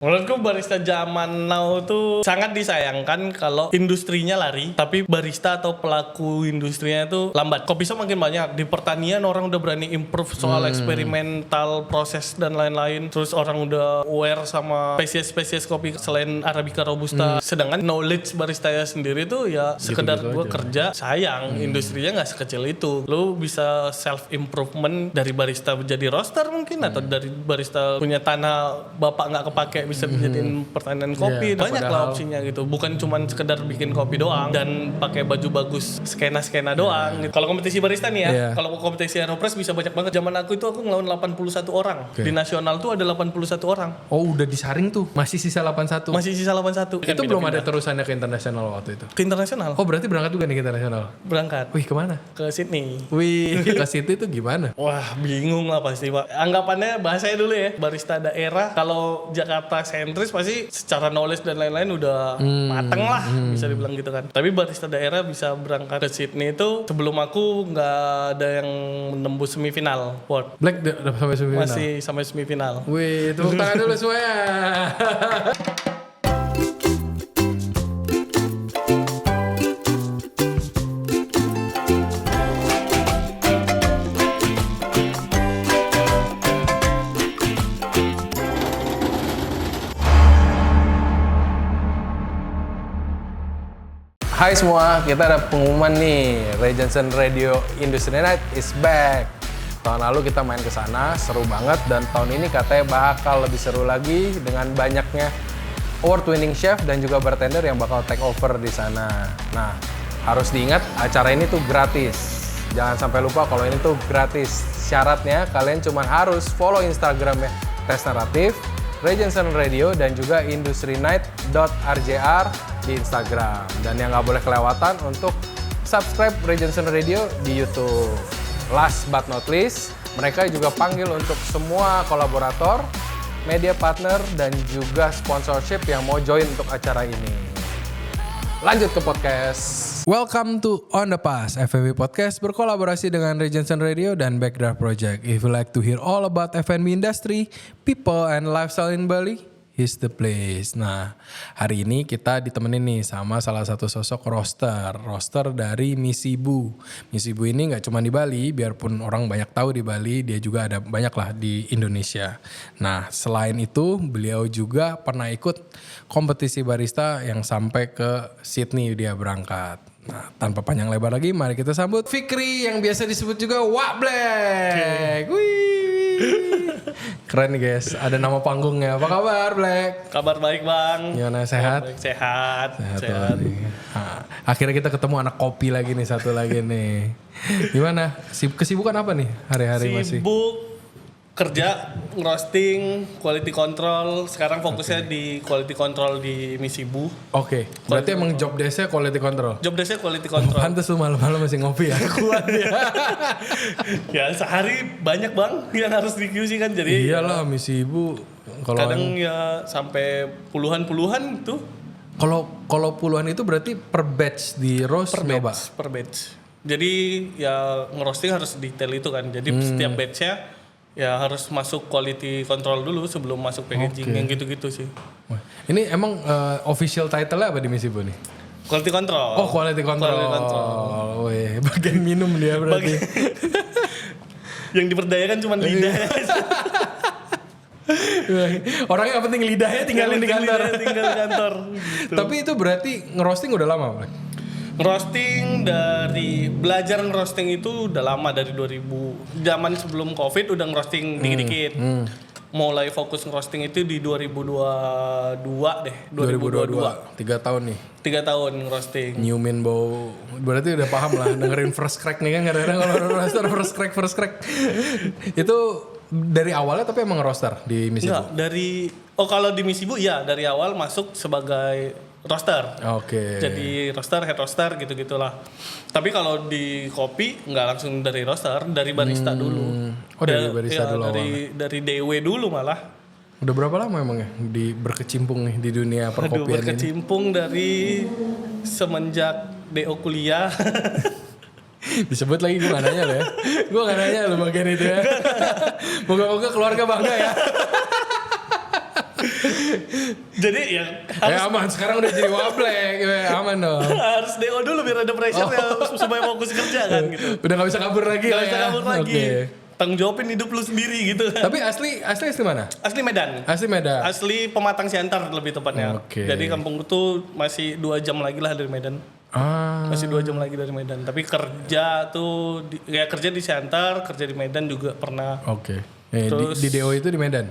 Menurutku barista zaman now tuh sangat disayangkan kalau industrinya lari, tapi barista atau pelaku industrinya itu lambat. Kopi shop makin banyak. Di pertanian orang udah berani improve soal eksperimental proses dan lain-lain. Terus orang udah aware sama spesies-spesies kopi selain Arabica Robusta. Sedangkan knowledge baristanya sendiri tuh ya sekedar gua kerja. Sayang, industrinya nggak sekecil itu. Lu bisa self improvement dari barista jadi roaster mungkin, atau dari barista punya tanah bapak nggak kepake bisa dijadiin pertanian kopi. Banyak lah opsinya gitu, bukan cuman sekedar bikin kopi doang dan pakai baju bagus skena doang gitu. Kalau kompetisi barista nih ya, kalau kompetisi Aeropress bisa banyak banget. Zaman aku itu aku ngelawan 81 orang. Di nasional tuh ada 81 orang. Oh, udah disaring tuh. Masih sisa 81. Masih sisa 81. Itu belum ada terusannya ke internasional waktu itu. Ke internasional. Oh, berarti berangkat juga nih ke internasional. Berangkat. Wih, kemana? Ke Sydney. Wih, ke situ itu gimana? Wah, bingung lah pasti, Pak. Anggapannya bahasanya dulu ya, barista daerah kalau Jakarta sentris pasti secara knowledge dan lain-lain udah mateng lah, bisa dibilang gitu kan. Tapi barista daerah bisa berangkat ke Sydney itu sebelum aku nggak ada yang menembus semifinal World. Black udah sampai semifinal. Masih sampai semifinal. Wih, tepuk tangan dulu semuanya. Hai semua, kita ada pengumuman nih. Ray Johnson Radio Industry Night is back. Tahun lalu kita main ke sana, seru banget, dan tahun ini katanya bakal lebih seru lagi dengan banyaknya award-winning chef dan juga bartender yang bakal take over di sana. Nah, harus diingat acara ini tuh gratis. Jangan sampai lupa kalau ini tuh gratis. Syaratnya kalian cuma harus follow Instagramnya Tes Naratif, Ray Johnson Radio, dan juga industrynight.rjr di Instagram. Dan yang nggak boleh kelewatan untuk subscribe Ray Johnson Radio di YouTube. Last but not least, mereka juga panggil untuk semua kolaborator, media partner, dan juga sponsorship yang mau join untuk acara ini. Lanjut ke podcast. Welcome to On The Pass, F&B Podcast berkolaborasi dengan Ray Johnson Radio dan Backdraft Project. If you like to hear all about F&B industry, people, and lifestyle in Bali, here's the place. Nah, hari ini kita ditemenin nih sama salah satu sosok roaster dari Misibu. Misibu ini nggak cuma di Bali, biarpun orang banyak tahu di Bali, dia juga ada banyak lah di Indonesia. Nah, selain itu beliau juga pernah ikut kompetisi barista yang sampai ke Sydney dia berangkat. Nah, tanpa panjang lebar lagi, mari kita sambut Fikri yang biasa disebut juga Wak Black. Wih. Keren nih guys, ada nama panggungnya. Apa kabar Black? Kabar baik Bang. Gimana, sehat? Sehat. Nah, akhirnya kita ketemu anak kopi lagi nih, satu lagi nih. Gimana? Kesibukan apa nih hari-hari masih? Sibuk kerja, roasting, quality control. Sekarang fokusnya di quality control di Misibu. Oke. Berarti emang job desk-nya quality control? Job desk-nya quality control. Pantes lu malam-malam masih ngopi ya? Kuat ya. Ya sehari banyak Bang yang harus di QC kan. Jadi iyalah Misibu. Kadang ya sampai puluhan tuh. Kalau puluhan itu berarti per batch di roast per batch. Jadi ya ngerosting harus detail itu kan. Jadi setiap batch-nya ya harus masuk quality control dulu sebelum masuk packaging, yang gitu-gitu sih. Wah, ini emang official title-nya apa di Misibu nih? Quality control. Oh, quality control. Wih, bagian minum dia berarti. Yang diperdayakan cuma lidah. Orangnya yang penting lidahnya tinggalin di kantor. Tinggal di kantor. Gitu. Tapi itu berarti ngerosting udah lama, Black? Ngerosting belajar ngerosting itu udah lama, dari 2000. Zaman sebelum Covid udah ngerosting dikit-dikit. Mulai fokus ngerosting itu di 2022 deh. 2022. 3 tahun nih. 3 tahun ngerosting. Nyiumin bau. Berarti udah paham lah dengerin first crack nih kan, kadang-kadang kalau roaster first crack. Itu dari awalnya tapi emang roaster di Misibu? Enggak, kalau di Misibu ya dari awal masuk sebagai roaster. Oke. Jadi roaster, head roaster gitu-gitulah. Tapi kalau di kopi nggak langsung dari roaster, dari barista dulu. Oh, dari barista dulu dari DW dulu malah. Udah berapa lama emang ya berkecimpung nih di dunia perkopian ini? Berkecimpung dari semenjak DO kuliah. Disebut lagi gue gak nanya lo ya. Gue gak nanya lo bagian itu ya. Moga-moga keluarga bangga ya. Jadi ya harus aman, sekarang udah jadi wablek, aman dong. harus DO dulu biar ada pressure ya supaya fokus kerja kan gitu. Udah gak bisa kabur lagi Gak lah bisa ya. kabur lagi. Oke. Tanggung jawabin hidup lu sendiri gitu kan. Tapi asli mana? Asli Medan. Asli Medan. Asli Pematang Siantar lebih tepatnya. Oke. Jadi kampung itu masih 2 jam lagi lah dari Medan. Masih 2 jam lagi dari Medan. Tapi kerja tuh kerja di Siantar, kerja di Medan juga pernah. Oke. Terus- Di DO itu di Medan.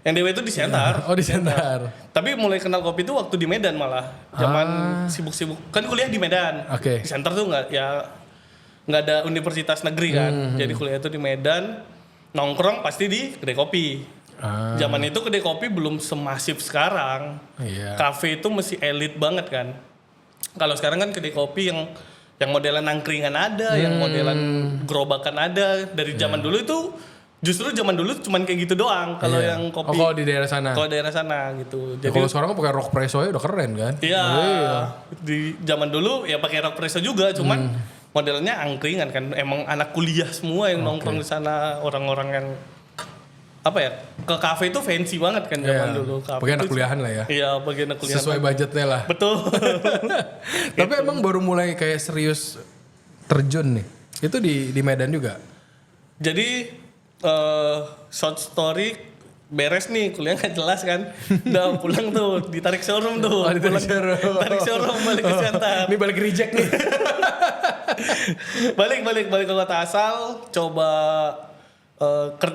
Yang dewa itu di Siantar. Oh di Siantar. Tapi mulai kenal kopi itu waktu di Medan malah. Zaman sibuk-sibuk. Kan kuliah di Medan. Oke. Di Siantar tuh nggak ada universitas negeri kan. Jadi kuliah itu di Medan. Nongkrong pasti di kedai kopi. Zaman itu kedai kopi belum semasif sekarang. Iya. Kafe itu masih elit banget kan. Kalau sekarang kan kedai kopi yang modelan nangkringan ada, yang modelan gerobakan ada. Dari zaman dulu itu justru zaman dulu cuman kayak gitu doang. Kalau Iya. yang kopi kalau di daerah sana. kalau daerah sana gitu. Ya, Jadi kalau sekarang pakai rock presso udah keren kan? iya, di zaman dulu ya pakai rock presso juga, cuman modelnya angkringan kan. Emang anak kuliah semua yang nongkrong di sana, orang-orang yang apa ya, ke kafe itu fancy banget kan zaman Iya. dulu. Kafe Bagi anak itu- kuliahan lah ya. Iya, bagi anak kuliahan. Sesuai budgetnya lah. Betul. Tapi emang baru mulai kayak serius terjun nih. Itu di Medan juga. Jadi short story beres nih, kuliah nggak jelas kan. Udah pulang tuh, ditarik showroom tuh. Oh, ditarik Pulang- showroom. Tarik showroom balik ke Siantar. Ini balik reject nih. balik ke kota asal, coba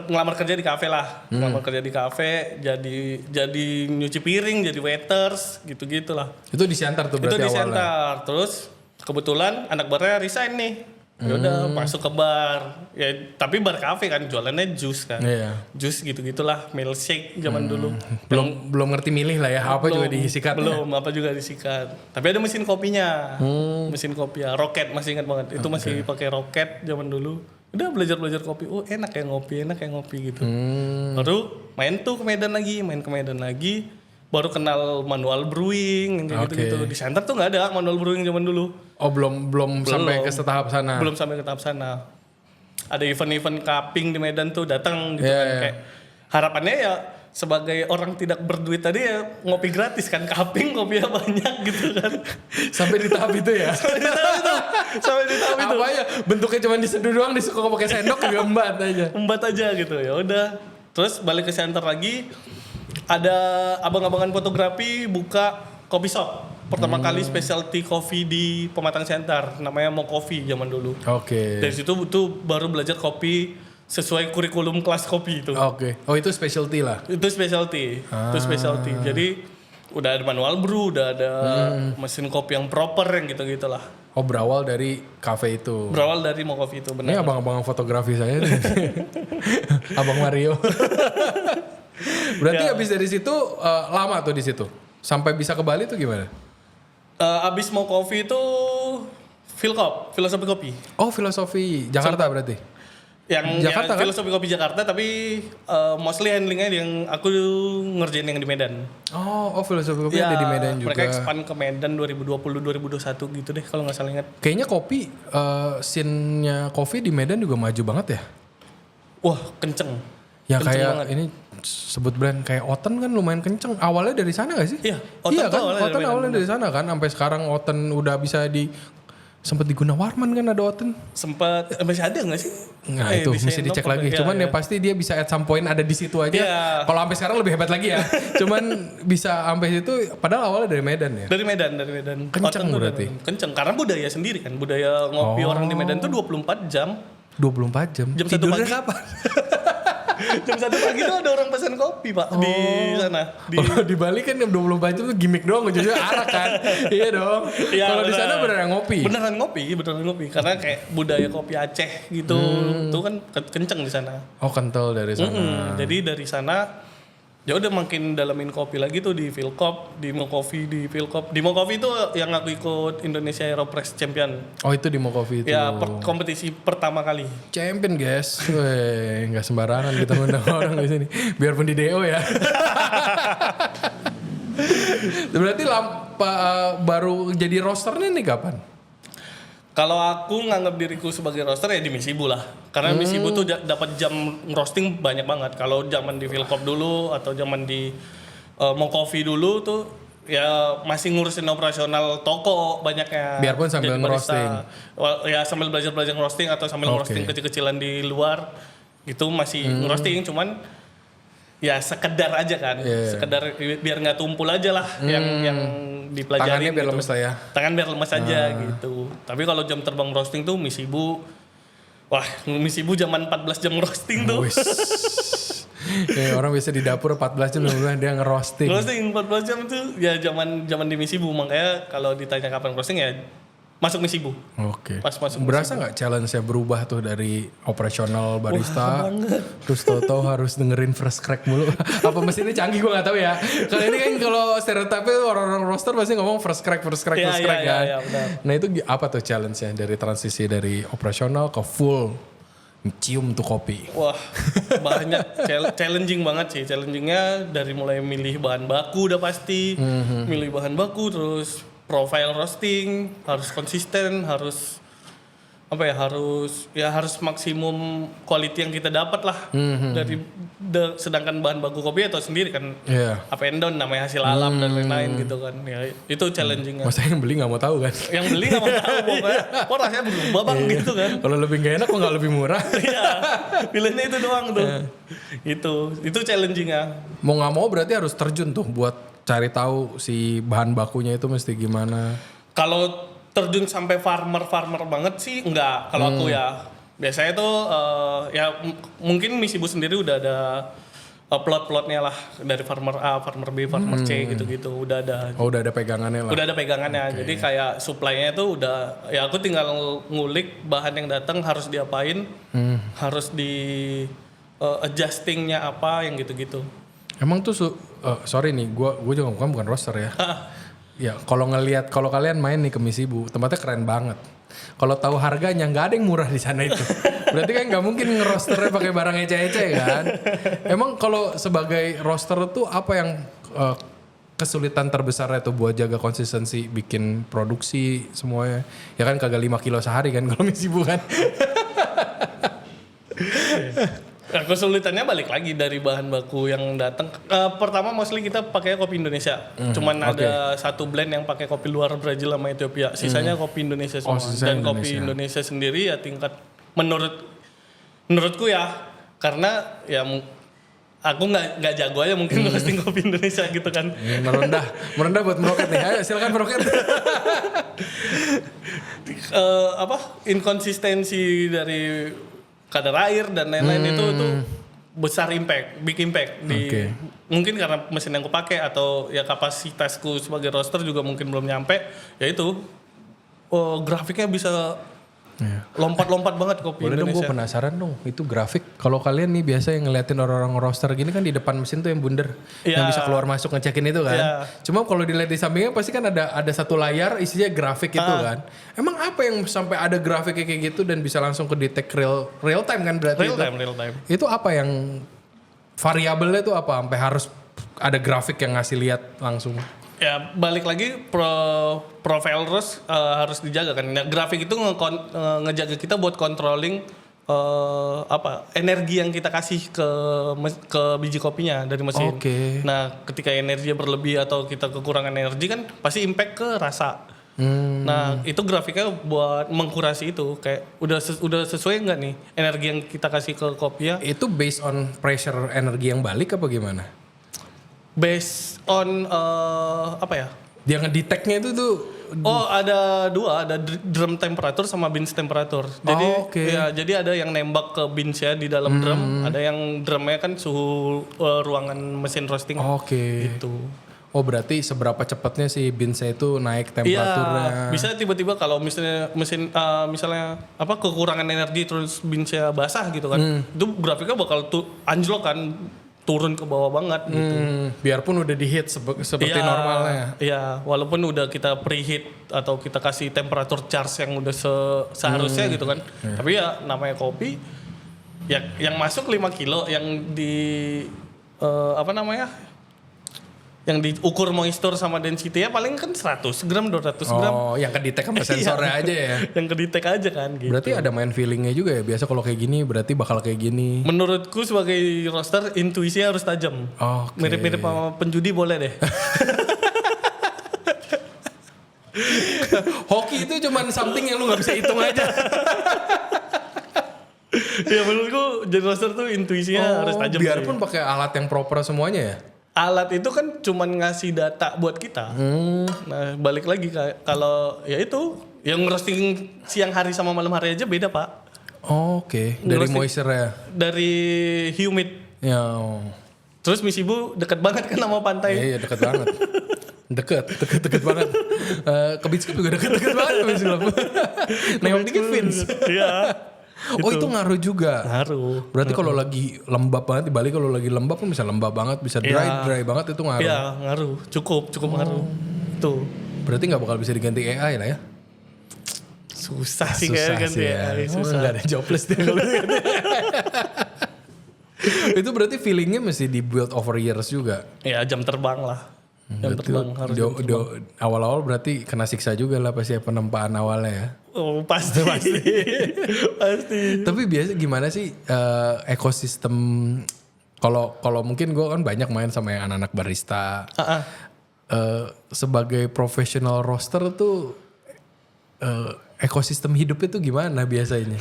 ngelamar kerja di kafe lah. Ngelamar kerja di kafe, jadi nyuci piring, jadi waiters, gitu-gitu lah. Itu di Siantar tuh Itu berarti di awalnya. Siantar. Terus kebetulan anak barnya resign nih. Ya udah masuk ke bar. Ya tapi bar kafe kan, jualannya jus kan. Iya. Jus gitu-gitulah, milkshake zaman dulu. Belum ngerti milih lah ya, apa juga disikat. Belum, apa juga disikat. Tapi ada mesin kopinya. Mesin kopi ya, roket masih ingat banget. Itu masih pakai roket zaman dulu. Udah belajar kopi. Oh, enak ya ngopi gitu. Baru main tuh ke Medan lagi. Baru kenal manual brewing yang kayak gitu-gitu. Di Siantar tuh nggak ada manual brewing zaman dulu. Oh, belum sampai ke tahap sana. Belum sampai ke tahap sana. Ada event-event cupping di Medan tuh datang gitu Iya, kan. iya. Kayak harapannya ya sebagai orang tidak berduit tadi ya ngopi gratis kan, cupping kopinya banyak gitu kan. Sampai di tahap itu ya. Sampai di tahap itu. Apa ya? Bentuknya cuma diseduh doang, disuka pakai sendok juga embat aja. Embat aja gitu. Ya udah. Terus balik ke Siantar lagi, ada abang-abangan fotografi buka kopi shop. Pertama kali specialty coffee di Pematang Siantar, namanya Mo Coffee zaman dulu. Oke. Dari situ tuh baru belajar kopi sesuai kurikulum kelas kopi itu. Oke. Oh, itu specialty lah. Itu specialty. Jadi udah ada manual brew, udah ada mesin kopi yang proper yang gitu-gitulah. Oh, berawal dari cafe itu. Berawal dari Mo Coffee itu Ini benar. abang-abang fotografi saya nih. Abang Mario. Berarti Ya. habis dari situ lama tuh di situ. Sampai bisa ke Bali tuh gimana? Abis Mo Coffee itu Philcop, filosofi kopi. Oh, filosofi Jakarta berarti. Yang Jakarta kan? filosofi kopi Jakarta, tapi mostly handlingnya yang aku ngerjain yang di Medan. Oh, filosofi kopi ada di Medan juga. Mereka expand ke Medan 2020-2021 gitu deh kalau nggak salah ingat. Kayaknya kopi, scene-nya kopi di Medan juga maju banget ya. Wah, kenceng. Ya Kenceng kayak banget. ini sebut brand kayak Oten kan lumayan kenceng. Awalnya dari sana gak sih? Iya, Oten Iya tuh kan? awalnya dari Oten Medan, awalnya dari sana kan. Sampai sekarang Oten udah bisa sempat di Gunawarman kan ada Oten. Sempat masih ada nggak sih? Nah itu di mesti Sendok dicek apa? lagi. Iya, Cuman iya. ya pasti dia bisa at some point ada di situ aja. Iya. Kalau sampai sekarang lebih hebat lagi ya. Cuman bisa sampai situ padahal awalnya dari Medan ya. Dari Medan. Kenceng Oten tuh berarti? dari- Kenceng karena budaya sendiri kan. Budaya ngopi orang di Medan tuh 24 jam. 24 jam. Jam 1 Tidurnya pagi. kapan? Jam 1 pagi tuh ada orang pesan kopi, Pak, di sana. Kalau di Bali kan jam 24 jam tuh gimmick doang, ujungnya arak kan. Iya dong. Iya, Kalau di benar. sana beneran ngopi. Beneran ngopi. Karena kayak budaya kopi Aceh gitu, itu kan kenceng di sana. Oh, kental dari sana. Jadi dari sana ya udah makin dalamin kopi lagi tuh di Philcop, di Mo Coffee, di Philcop. Di Mo Coffee itu yang aku ikut Indonesia Aeropress Champion. Oh, itu di Mo Coffee itu. Ya, kompetisi pertama kali. Champion guys. Weh, nggak sembarangan kita ngundang orang di sini. Biarpun di DO ya. Berarti baru jadi rosternya nih kapan? Kalau aku nganggap diriku sebagai roster ya di Misibu lah. Karena Misibu tuh dapat jam roasting banyak banget. Kalau zaman di Philcop dulu atau zaman di mau kopi dulu tuh ya masih ngurusin operasional toko banyaknya. Biarpun sambil Jadi barista. ngerosting. Ya sambil belajar ngerosting atau sambil ngerosting kecil-kecilan di luar. Itu masih ngerosting, cuman ya sekedar aja kan. Sekedar biar nggak tumpul aja lah yang dipelajari. Tangannya biar gitu. lemes lah ya. Tangan biar lemes aja gitu. Tapi kalau jam terbang roasting tuh misi ibu. Wah, misi ibu zaman 14 jam roasting tuh. Ya, orang biasa di dapur 14 jam dia ngerosting. Roasting 14 jam tuh ya zaman di misi ibu, makanya kalau ditanya kapan roasting ya masuk misi ibu. Oke. Pas masuk Berasa nggak challenge-nya berubah tuh dari operasional barista, terus tau harus dengerin first crack mulu. Apa mesinnya canggih gue nggak tahu ya. Kalau ini kan kalau stereotipnya orang-orang roaster pasti ngomong first crack kan. Ya, benar. Nah itu apa tuh challenge-nya dari transisi dari operasional ke full cium tuh kopi? Wah, banyak challenging banget sih. Challengingnya dari mulai milih bahan baku udah pasti, milih bahan baku, terus profile roasting harus konsisten, harus harus maksimum quality yang kita dapat lah dari sedangkan bahan baku kopi atau sendiri kan up and down namanya hasil alam dan lain-lain gitu kan ya itu challengingnya. Masa yang beli nggak mau tahu kan? Yang beli nggak mau tahu pokoknya kok rasanya berubah bang gitu kan. Kalau lebih nggak enak kok nggak lebih murah? Iya pilihnya itu doang tuh. Itu challengingnya. Mau nggak mau berarti harus terjun tuh buat cari tahu si bahan bakunya itu mesti gimana. Kalau terjun sampai farmer banget sih enggak kalau aku ya. Biasanya tuh mungkin misi ibu sendiri udah ada plot-plotnya lah dari farmer A, farmer B, farmer C gitu-gitu udah ada. Oh udah ada pegangannya lah. Udah ada pegangannya. Okay. Jadi kayak supply-nya tuh udah ya aku tinggal ngulik bahan yang datang harus diapain, harus di adjustingnya apa yang gitu-gitu. Emang tuh sorry nih, gue juga bukan roaster ya. Ya kalau kalian main nih ke Misi Ibu, tempatnya keren banget. Kalau tahu harganya nggak ada yang murah di sana itu. Berarti kan nggak mungkin ngerosternya pakai barang ece-ece kan. Emang kalau sebagai roaster tuh apa yang kesulitan terbesarnya tuh buat jaga konsistensi bikin produksi semuanya? Ya kan kagak 5 kilo sehari kan kalau Misi Ibu kan. Nah, kesulitannya balik lagi dari bahan baku yang datang. Pertama mostly kita pakai kopi Indonesia. Cuman ada satu blend yang pakai kopi luar Brazil sama Ethiopia. Sisanya kopi Indonesia semua. Dan kopi Indonesia sendiri ya tingkat menurutku ya karena ya aku nggak jago aja mungkin roasting kopi Indonesia gitu kan. Merendah buat meroket nih. Ayo silakan meroket. Inkonsistensi dari kadar air dan lain-lain itu besar big impact di mungkin karena mesin yang aku pakai atau ya kapasitasku sebagai roaster juga mungkin belum nyampe ya itu grafiknya bisa lompat-lompat banget kopi Boleh Indonesia. Gue penasaran dong itu grafik. Kalau kalian nih biasa yang ngeliatin orang-orang roaster gini kan di depan mesin tuh yang bundar yang bisa keluar masuk ngecekin itu kan. Cuma kalau dilihat di sampingnya pasti kan ada satu layar isinya grafik itu kan. Emang apa yang sampai ada grafiknya kayak gitu dan bisa langsung ke detect real time kan berarti? Real time. Itu apa yang variabelnya tuh apa sampai harus ada grafik yang ngasih lihat langsung? Ya balik lagi profile harus dijaga kan. Nah, grafik itu ngejaga kita buat controlling energi yang kita kasih ke biji kopinya dari mesin. Nah, ketika energinya berlebih atau kita kekurangan energi kan pasti impact ke rasa. Nah, itu grafiknya buat mengkurasi itu kayak udah sesuai nggak nih energi yang kita kasih ke kopinya? Itu based on pressure energi yang balik apa gimana? Based on Dia ngedetectnya itu tuh. Ada dua, ada drum temperatur sama bins temperatur. Jadi jadi ada yang nembak ke binsnya di dalam drum, ada yang drumnya kan suhu ruangan mesin roasting. Gitu. Oh berarti seberapa cepatnya si binsnya itu naik temperaturnya? Iya, bisa tiba-tiba kalau misalnya misalnya kekurangan energi terus binsnya basah gitu kan, itu grafiknya bakal anjlok kan. Turun ke bawah banget gitu. Biarpun udah di heat seperti normalnya. Iya, walaupun udah kita preheat atau kita kasih temperatur charge yang udah seharusnya gitu kan. Tapi ya namanya kopi yang masuk 5 kilo yang di yang diukur moisture sama density ya paling kan 100 gram 200 gram. Oh, yang kedetek sama sensornya aja ya. Yang kedetek aja kan gitu. Berarti ada main feelingnya juga ya. Biasa kalau kayak gini berarti bakal kayak gini. Menurutku sebagai roster intuisinya harus tajam. Oke. Mirip-mirip sama penjudi boleh deh. Hoki itu cuman something yang lu nggak bisa hitung aja. Ya menurutku jadi roster tuh intuisinya harus tajam. Biarpun pakai alat yang proper semuanya ya. Alat itu kan cuman ngasih data buat kita. Nah balik lagi kalau ya itu yang roasting siang hari sama malam hari aja beda pak. Oke. Dari Roasting- moisture ya. Dari humid. Ya. Terus Misibu deket banget kan sama pantai. Iya deket banget. Deket banget. Ke Beach Club juga deket banget ke Beach Club. Nengok dikit Vince. Iya. Oh itu ngaruh juga. Ngaruh. Berarti kalau lagi lembab banget di Bali, kalau lagi lembab kan bisa lembab banget, bisa dry banget itu ngaruh. Iya ngaruh. Cukup ngaruh. Tuh. Berarti nggak bakal bisa diganti AI lah ya? Susah sih kayak ganti ya. AI. Susah. Nggak ada jobless dia kalau diganti. Itu berarti feelingnya mesti dibuild over years juga. Ya jam terbang lah. Jam terbang harus. Awal-awal berarti kena siksa juga lah pasti penempaan awalnya ya. Oh pasti. Pasti. Tapi biasa gimana sih ekosistem kalau mungkin gue kan banyak main sama yang anak-anak barista. Sebagai professional roster tuh ekosistem hidupnya tuh gimana biasanya?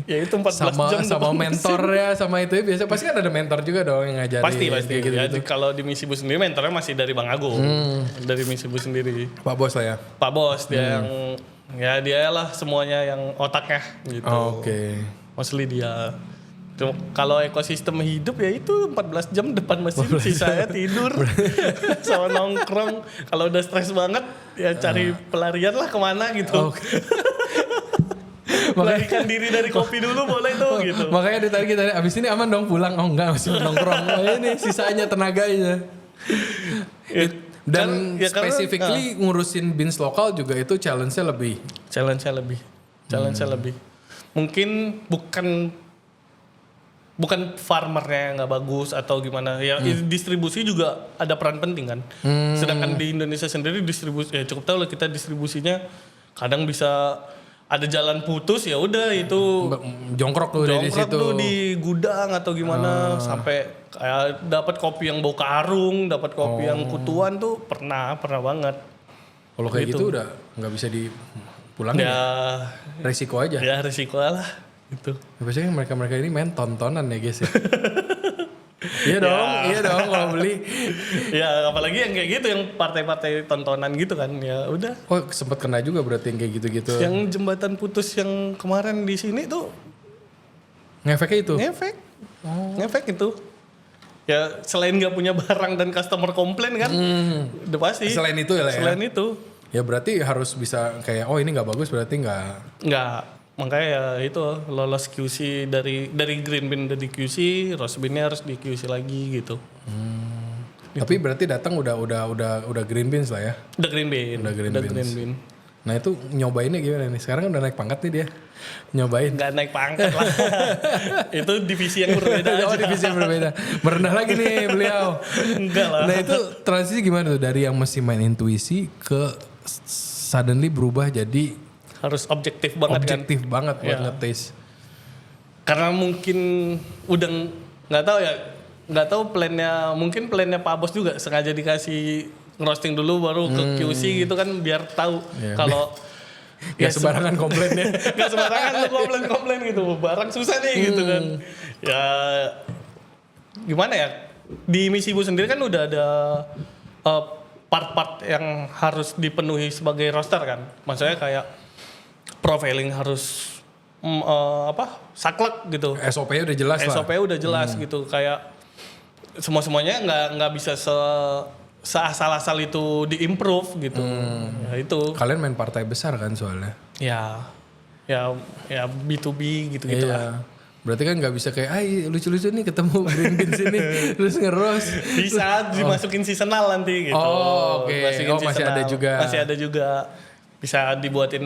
Ya itu 14 jam sama mentornya sama itu ya biasa pasti kan ada mentor juga dong yang ngajarin. Pasti gitu. ya, kalau di Misibu sendiri mentornya masih dari Bang Agung. Dari Misibu sendiri. Pak Bos lah ya. Pak Bos dia yang ya dia lah semuanya yang otaknya gitu. Oke. Mostly dia. Kalau ekosistem hidup ya itu 14 jam depan mesin sisanya tidur sama nongkrong. Kalau udah stres banget ya cari pelarian lah kemana gitu. Melarikan diri dari kopi dulu boleh tuh gitu. Makanya dari tadi kita abis ini aman dong pulang. Oh enggak masih nongkrong. Oh, ini sisanya tenaganya. Dan specifically ngurusin beans lokal juga itu challenge-nya lebih. Challenge-nya lebih. Mungkin bukan farmernya yang nggak bagus atau gimana ya distribusi juga ada peran penting kan. Sedangkan di Indonesia sendiri distribusi ya cukup tahu lah kita distribusinya kadang bisa ada jalan putus ya udah itu jongkrok tuh dari situ. tuh di gudang atau gimana sampai kayak dapat kopi yang bau karung, dapat kopi yang kutuan tuh pernah banget. Kalau kayak gitu udah nggak bisa dipulangin ya. Resiko aja. Ya resiko lah itu. Ya, biasanya mereka ini main tontonan ya guys ya. Iya dong kalau beli. Ya apalagi yang kayak gitu yang partai-partai tontonan gitu kan ya udah. Oh sempat kena juga berarti yang kayak gitu-gitu. Yang jembatan putus yang kemarin di sini tuh ngefeknya itu. Ngefek itu. Ya selain nggak punya barang dan customer komplain kan, udah pasti. Selain itu ya lah ya. Selain itu. Ya berarti harus bisa kayak oh ini nggak bagus berarti nggak. Makanya ya itu lolos QC dari green bean udah di QC, roast bean-nya harus di QC lagi gitu. Tapi berarti datang udah green beans lah ya. Udah green bean. Nah itu nyobainnya gimana nih? Sekarang kan udah naik pangkat nih dia. Nyobain. Nggak naik pangkat lah. Itu divisi yang berbeda aja. Oh divisi yang berbeda. Merendah lagi nih beliau. Enggak lah. Nah itu transisi gimana tuh? Dari yang mesti main intuisi ke suddenly berubah jadi harus objektif banget banget buat nge-taste. Karena mungkin udah nggak tahu mungkin plannya Pak Bos juga sengaja dikasih ngerosting dulu baru ke QC gitu kan biar tahu kalau ya sembarangan komplainnya. Gak sembarangan lu komplain gitu, barang susah nih gitu kan. Ya gimana ya, di Misibu sendiri kan udah ada part-part yang harus dipenuhi sebagai roster kan. Maksudnya kayak profiling harus saklek gitu. SOP-nya udah jelas lah. SOP-nya udah jelas gitu, kayak semuanya nggak bisa seasal-asal itu diimprove gitu. Ya itu. Kalian main partai besar kan soalnya. Ya B2B gitu-gitu lah. Berarti kan nggak bisa kayak, lucu-lucu nih ketemu green beans ini, terus ngeros. Bisa dimasukin seasonal nanti gitu. Oh oke. Masih ada juga. bisa dibuatin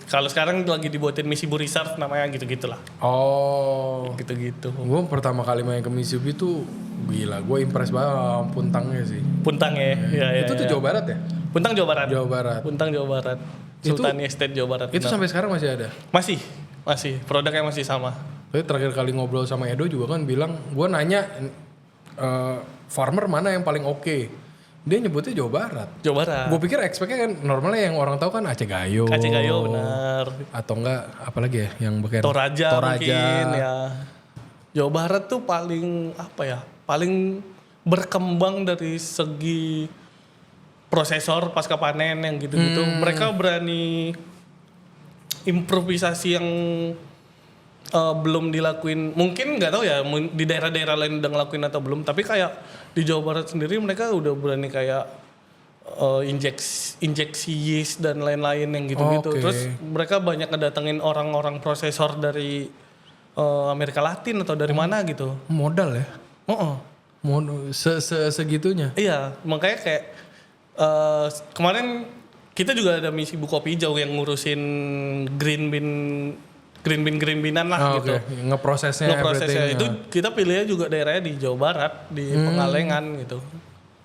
kalau sekarang lagi dibuatin Mitsubishi Reserve namanya gitu-gitulah. Oh. Gitu-gitu. Gue pertama kali main ke Mitsubishi tuh gila, gue impress banget sama Puntangnya sih. Puntang ya. Ya, Itu tuh Jawa Barat ya? Puntang Jawa Barat. Jawa Barat. Puntang Jawa Barat. Itu- Sultani Estate Jawa Barat. Itu benar. sampai sekarang masih ada? Masih. Produknya masih sama. Tapi terakhir kali ngobrol sama Edo juga kan bilang, gue nanya farmer mana yang paling oke. Dia nyebutnya Jawa Barat. Jawa Barat. Gue pikir expect-nya kan normalnya yang orang tahu kan Aceh Gayo. Aceh Gayo benar. Atau enggak apalagi ya yang bagian Toraja mungkin ya. Jawa Barat tuh paling apa ya? Paling berkembang dari segi prosesor pasca panen yang gitu-gitu. Mereka berani improvisasi yang belum dilakuin. Mungkin nggak tahu ya di daerah-daerah lain udah ngelakuin atau belum. Tapi kayak di Jawa Barat sendiri mereka udah berani kayak injeksi yeast dan lain-lain yang gitu-gitu. Oke. Terus mereka banyak ngedatengin orang-orang prosesor dari Amerika Latin atau dari mana gitu. modal ya. Oh, Segitunya. iya, makanya kayak kemarin kita juga ada misi buku kopi hijau yang ngurusin green bean-an lah gitu. Oke. Ngeprosesnya Ngeprosesnya everything. itu kita pilihnya juga daerahnya di Jawa Barat, di Pengalengan gitu.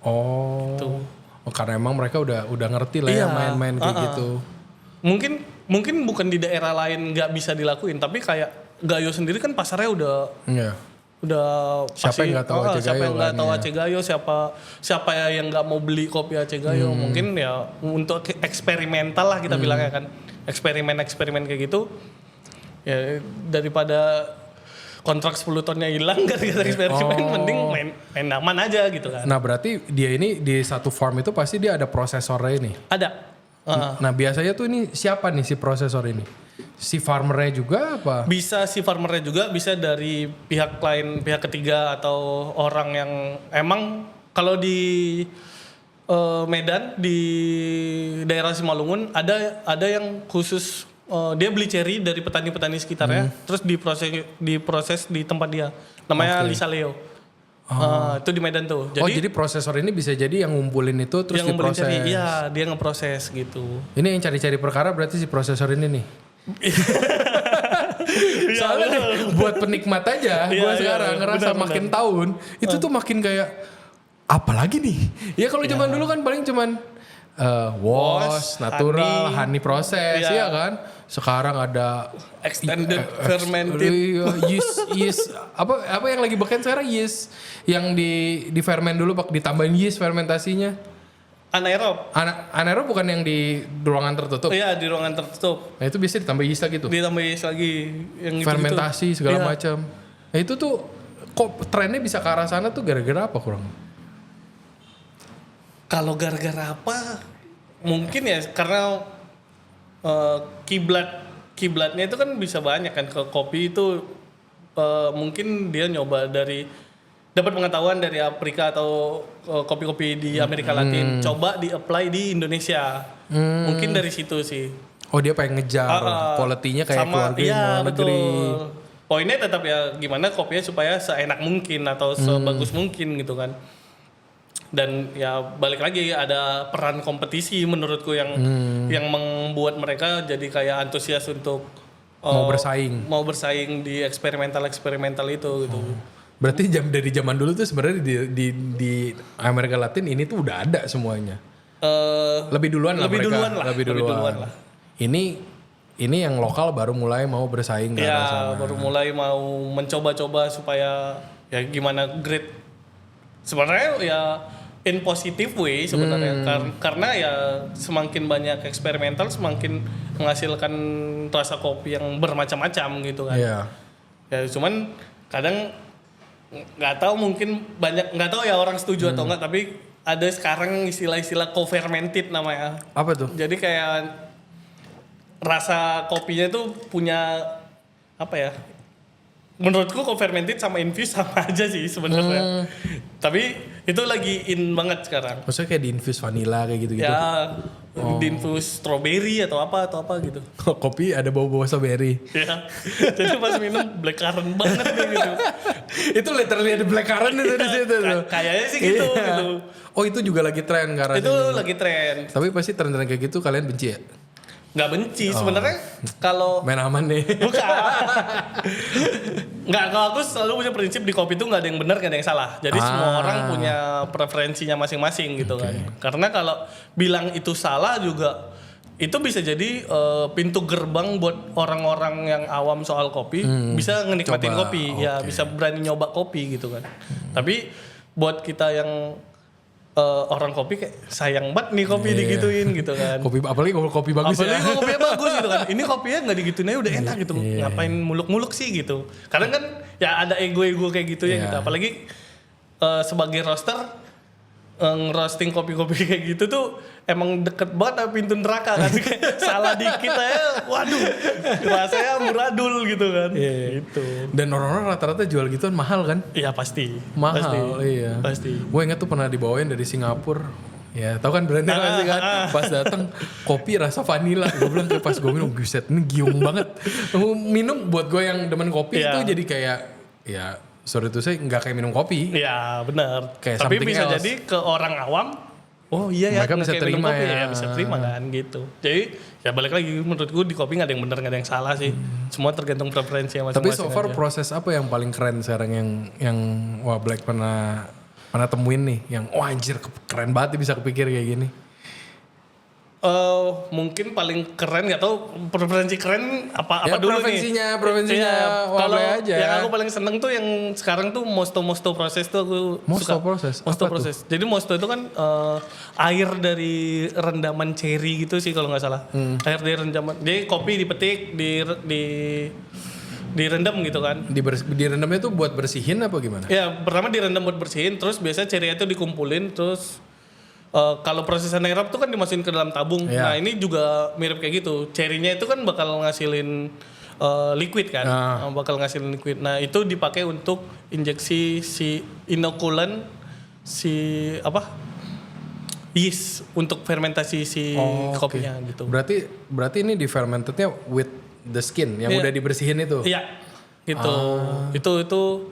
Oh. Tuh. Oh, karena emang mereka udah ngerti lah ya Iya, main-main kayak gitu. Mungkin bukan di daerah lain nggak bisa dilakuin, tapi kayak Gayo sendiri kan pasarnya Iya. udah Siapa yang nggak tahu Aceh siapa Gayo yang nggak kan, tahu ya. Aceh Gayo, siapa yang nggak mau beli kopi Aceh Gayo. Mungkin ya untuk eksperimental lah kita bilangnya kan, eksperimen kayak gitu ya, daripada kontrak 10 tahunnya hilang gara-gara eksperimen, mending main aman aja gitu kan. Nah berarti dia ini di satu farm itu pasti dia ada prosesornya ini. Ada. Nah biasanya tuh ini siapa nih si prosesor ini? Si farmernya juga apa? Bisa si farmernya juga, bisa dari pihak lain, pihak ketiga atau orang yang emang kalau di Medan di daerah Simalungun ada yang khusus dia beli ceri dari petani-petani sekitarnya, terus diproses di tempat dia. Namanya Lisa Leo. Itu di Medan tuh. Jadi prosesor ini bisa jadi yang ngumpulin itu terus yang beli diproses. ceri, iya dia ngeproses gitu. Ini yang cari-cari perkara berarti si prosesor ini nih. Soalnya nih, buat penikmat aja, Iya, gue iya, sekarang ngerasa benar. makin tahun itu tuh makin kayak apa lagi nih? Ya kalau zaman dulu kan paling cuman wash, natural, honey proses, Iya. ya kan? Sekarang ada Extended fermented. yeast apa yang lagi beken sekarang yeast yang di ferment dulu pak ditambahin yeast fermentasinya. Anaerob. Anaerob bukan yang di ruangan tertutup. Iya, di ruangan tertutup. Nah itu biasanya ditambah yeast lagi tuh. Ditambah lagi yang gitu-gitu. Fermentasi segala Iya. macam. Nah itu tuh kok trennya bisa ke arah sana tuh gara-gara apa kurang? Kalau gara-gara apa? Mungkin ya karena kiblatnya itu kan bisa banyak kan. Ke kopi itu mungkin dia nyoba dapat pengetahuan dari Afrika atau kopi-kopi di Amerika Latin, coba di-apply di Indonesia. Mungkin dari situ sih. Oh dia pengen ngejar quality-nya kayak keluarga iya, luar negeri. betul. Poinnya tetap ya gimana kopinya supaya seenak mungkin atau sebagus mungkin gitu kan. Dan ya balik lagi ada peran kompetisi menurutku yang membuat mereka jadi kayak antusias untuk mau bersaing di eksperimental itu gitu. Berarti dari zaman dulu tuh sebenarnya di Amerika Latin ini tuh udah ada semuanya. Lebih duluan lah lebih mereka. Lebih duluan lah. Ini yang lokal baru mulai mau bersaing ke arah sana. Ya baru mulai mau mencoba-coba supaya ya gimana grade. Sebenarnya ya in positive way sebenarnya karena ya semakin banyak eksperimental semakin menghasilkan rasa kopi yang bermacam-macam gitu kan. Iya. Ya cuman kadang nggak tahu mungkin nggak tahu ya orang setuju atau enggak, tapi ada sekarang istilah-istilah co-fermented namanya. Apa tuh? Jadi kayak rasa kopinya tuh punya apa ya? Menurutku co-fermented sama infused sama aja sih sebenarnya. Tapi itu lagi in banget sekarang. Maksudnya kayak di infuse vanilla kayak gitu-gitu. Ya di infused strawberry atau apa gitu. Kopi ada bau-bau strawberry. Ya. Jadi pas minum black currant banget nih gitu. Itu literally ada black currant itu di situ tuh. Kayaknya sih gitu Iya. gitu. Oh itu juga lagi tren karena Itu lagi tren. Tapi pasti tren-tren kayak gitu kalian benci ya? Nggak benci sebenarnya kalau Main aman nih. bukan. Nggak, kalau aku selalu punya prinsip di kopi itu nggak ada yang benar, nggak ada yang salah. Jadi semua orang punya preferensinya masing-masing gitu kan. Karena kalau bilang itu salah juga itu bisa jadi pintu gerbang buat orang-orang yang awam soal kopi bisa ngenikmatin Coba, kopi, ya bisa berani nyoba kopi gitu kan. Tapi buat kita yang orang kopi kayak sayang banget nih kopi digituin gitu kan. Kopi apalagi kalau kopi bagus Apalagi ya. kalau kopinya bagus gitu kan. Ini kopinya nggak digituin aja udah enak gitu. Ngapain muluk-muluk sih gitu. Kadang kan ya ada ego-ego kayak gitu ya gitu. Apalagi sebagai roaster ngerosting kopi-kopi kayak gitu tuh emang deket banget sama pintu neraka kan. Kayak salah dikit aja waduh rasanya muradul gitu kan. Gitu. Dan orang-orang rata-rata jual gituan mahal kan? Iya pasti. Mahal, Pasti. iya. Pasti. Gue inget tuh pernah dibawain dari Singapura. Ya, tau kan brandnya pasti kan. Pas datang kopi rasa vanilla. Gue bilang kayak pas gue minum, buset ini giung banget. Minum buat gue yang demen kopi itu jadi kayak ya sorry tuh saya nggak kayak minum kopi. Iya benar. Kayak Tapi something bisa else. jadi ke orang awam, oh iya ya, Mereka bisa kayak minum terima kopi, ya. bisa terima kan gitu. Jadi ya balik lagi menurutku di kopi nggak ada yang benar nggak ada yang salah sih. Semua tergantung preferensi masing-masing. Tapi so far aja. proses apa yang paling keren sekarang yang wah Black pernah temuin nih yang wah anjir keren banget nih bisa kepikir kayak gini. Mungkin paling keren nggak tahu preferensi keren apa Ya, dulu preferensinya, nih. preferensinya Kalau Wable aja. yang aku paling seneng tuh yang sekarang tuh mosto proses tuh aku Mosto suka. proses? Mosto Apa proses. Jadi mosto itu kan air dari rendaman cherry gitu sih kalau nggak salah. Air dari rendaman. Jadi kopi dipetik direndam gitu kan. Direndamnya tuh buat bersihin apa gimana? Ya pertama direndam buat bersihin, terus biasanya cherry itu dikumpulin, terus kalau proses anaerob tuh kan dimasukin ke dalam tabung. Iya. Nah ini juga mirip kayak gitu. Cherry-nya itu kan bakal ngasilin liquid kan, bakal ngasilin liquid. Nah itu dipakai untuk injeksi si inokulan, si apa? Yeast untuk fermentasi si kopinya gitu. Berarti ini di fermentednya with the skin yang udah dibersihin itu. Iya. Itu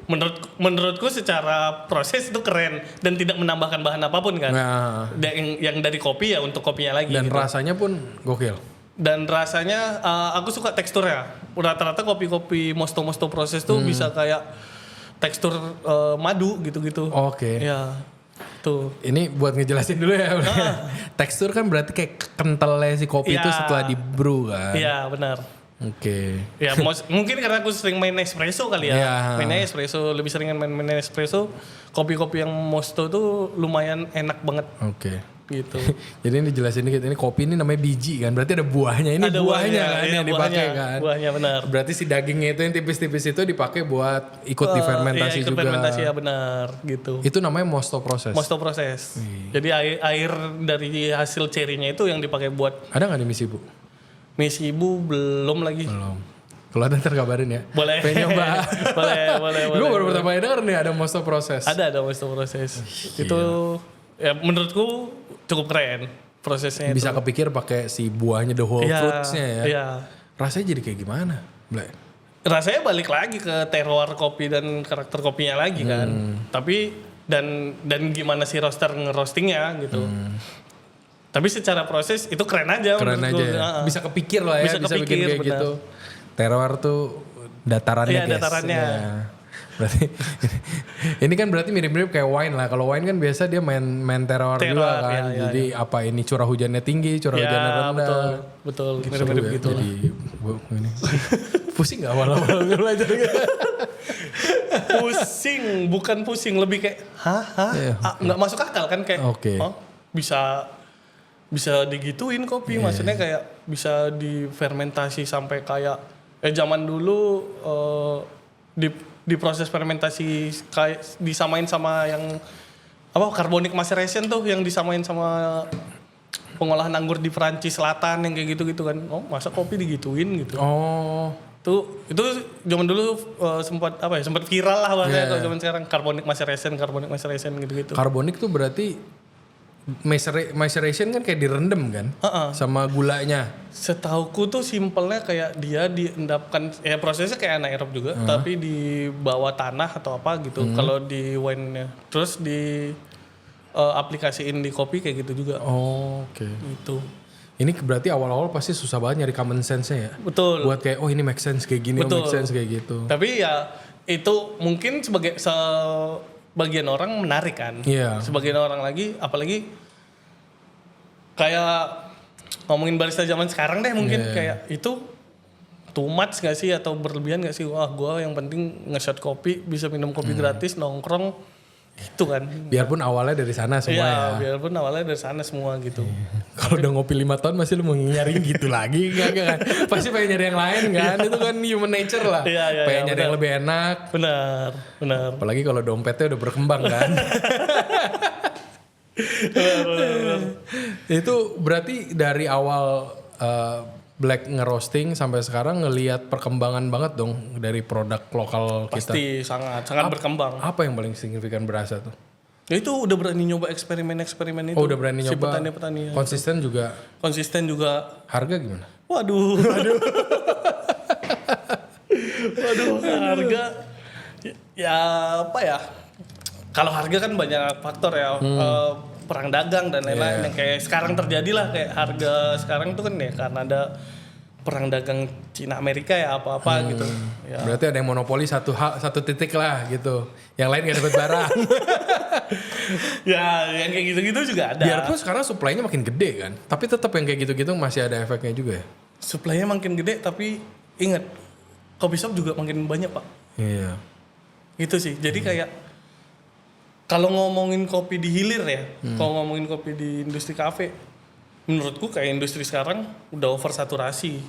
menurutku secara proses itu keren dan tidak menambahkan bahan apapun kan. Nah, Yang dari kopi ya untuk kopinya lagi. dan gitu. rasanya pun gokil. Dan rasanya aku suka teksturnya. Rata-rata kopi-kopi mosto proses tuh bisa kayak tekstur madu gitu-gitu. Oke. Ya. Tuh. Ini buat ngejelasin dulu ya. Tekstur kan berarti kayak kentalnya si kopi itu setelah di brew kan. Iya, benar. Oke. Ya mungkin karena aku sering main espresso kali ya. Iya. Mainnya espresso, lebih sering main espresso. Kopi-kopi yang mosto tuh lumayan enak banget Oke. gitu. Jadi ini dijelasin dikit, ini kopi ini namanya biji kan. Berarti ada buahnya. Ini Ada buahnya kan iya, yang dipakai buahnya, kan. Buahnya benar. Berarti si dagingnya itu yang tipis-tipis itu dipakai buat ikut di fermentasi Iya, ikut juga. fermentasi ya benar gitu. Itu namanya mosto proses. Mosto proses. Jadi air dari hasil cherry-nya itu yang dipakai buat Ada nggak di misi bu? misi ibu belum lagi. Belum. Kalau ada ntar kabarin ya. Boleh. Pengen nyoba. boleh. Gue baru pertama kali denger nih ada mosto proses. Ada mosto proses. Itu ya menurutku cukup keren prosesnya Bisa itu. kepikir pakai si buahnya the whole Iya, fruits-nya ya. Iya. Rasanya jadi kayak gimana? Blek. Rasanya balik lagi ke terroir kopi dan karakter kopinya lagi kan. Tapi dan gimana si roaster ngerostingnya gitu. Tapi secara proses itu keren aja Keren menurutku. aja ya. Bisa kepikir lah ya, Bisa bisa bikin kepikir, kayak benar. gitu. Terroir tuh datarannya Iya, guys. datarannya. Ya. Berarti ini kan berarti mirip-mirip kayak wine lah. Kalau wine kan biasa dia main terroir juga kan. iya, Jadi apa ini curah hujannya tinggi, curah hujannya Ya rendah. betul. Seru Mirip-mirip ya, gitu. Jadi gua ini pusing gak awal-awal belajar gitu? Pusing, bukan pusing, lebih kayak Iya. nggak masuk akal kan kayak Oke. oh, bisa digituin kopi, maksudnya kayak bisa difermentasi sampai kayak zaman dulu di proses fermentasi kayak disamain sama yang apa carbonic maceration tuh yang disamain sama pengolahan anggur di Perancis Selatan yang kayak gitu kan. Oh, masa kopi digituin gitu. Oh, Itu zaman dulu sempat viral lah bahasanya kalau zaman sekarang carbonic maceration gitu-gitu. karbonik tuh berarti maceration kan kayak direndam kan? Sama gulanya. Setauku tuh simpelnya kayak dia diendapkan ya prosesnya kayak anaerob juga tapi di bawah tanah atau apa gitu kalau di wine-nya. Terus di aplikasiin di kopi kayak gitu juga. Oh, oke. Gitu. Ini berarti awal-awal pasti susah banget nyari common sense-nya ya. Betul. Buat kayak ini make sense kayak gini, Betul. make sense kayak gitu. Tapi ya itu mungkin sebagian orang menarik kan. Iya. Sebagian orang lagi, apalagi kayak ngomongin barista zaman sekarang deh mungkin kayak itu too much gak sih atau berlebihan gak sih? Wah gue yang penting nge-shot kopi, bisa minum kopi gratis, nongkrong itu kan. Biarpun awalnya dari sana semua Iya, ya. biarpun awalnya dari sana semua gitu. Kalau udah ngopi 5 tahun masih lu mau nyari gitu lagi enggak kan? Pasti pengen nyari yang lain kan? Itu kan human nature lah. Iya, pengen nyari benar. yang lebih enak. Benar. Apalagi kalau dompetnya udah berkembang kan. Itu berarti dari awal Black ngerosting sampai sekarang ngelihat perkembangan banget dong dari produk lokal kita. Pasti sangat berkembang. Apa yang paling signifikan berasa tuh? Ya itu udah berani nyoba eksperimen-eksperimen itu. Oh udah berani si nyoba. petani-petani. Konsisten juga. Konsisten juga. Harga gimana? Waduh. Waduh, harga. Ya apa ya? Kalau harga kan banyak faktor ya. Perang dagang dan lain-lain yang kayak sekarang terjadi lah, kayak harga sekarang itu kan ya karena ada perang dagang Cina Amerika ya apa-apa gitu. Ya. Berarti ada yang monopoli satu titik lah gitu. Yang lain gak dapat barang. Ya yang kayak gitu-gitu juga ada. Biarpun sekarang supply-nya makin gede kan. Tapi tetap yang kayak gitu-gitu masih ada efeknya juga ya. Supply-nya makin gede tapi ingat coffee shop juga makin banyak pak. Iya. Gitu sih. Jadi kayak kalau ngomongin kopi di hilir ya, kalau ngomongin kopi di industri kafe, menurutku kayak industri sekarang udah oversaturasi,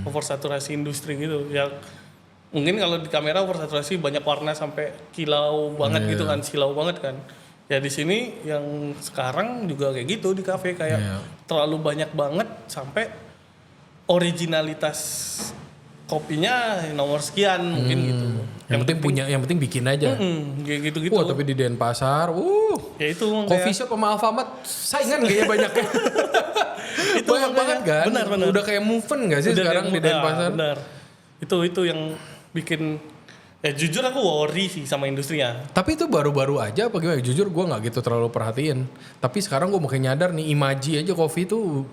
oversaturasi industri gitu. Ya mungkin kalau di kamera oversaturasi banyak warna sampai kilau banget gitu kan, silau banget kan. Ya di sini yang sekarang juga kayak gitu di kafe kayak terlalu banyak banget sampai originalitas kopinya nomor sekian mungkin gitu. Yang penting punya, yang penting bikin aja. Kayak gitu-gitu. Wah tapi di Denpasar, Ya itu coffee shop sama Alfamart saingan kayaknya banyaknya. itu banyak banget kan. Benar. Udah kayak movement gak sih Udah sekarang di Denpasar? Benar. Itu yang bikin ya jujur aku worry sih sama industrinya. Tapi itu baru-baru aja apa gimana? Jujur gue gak gitu terlalu perhatiin. Tapi sekarang gue makin nyadar nih, Imaji aja coffee tuh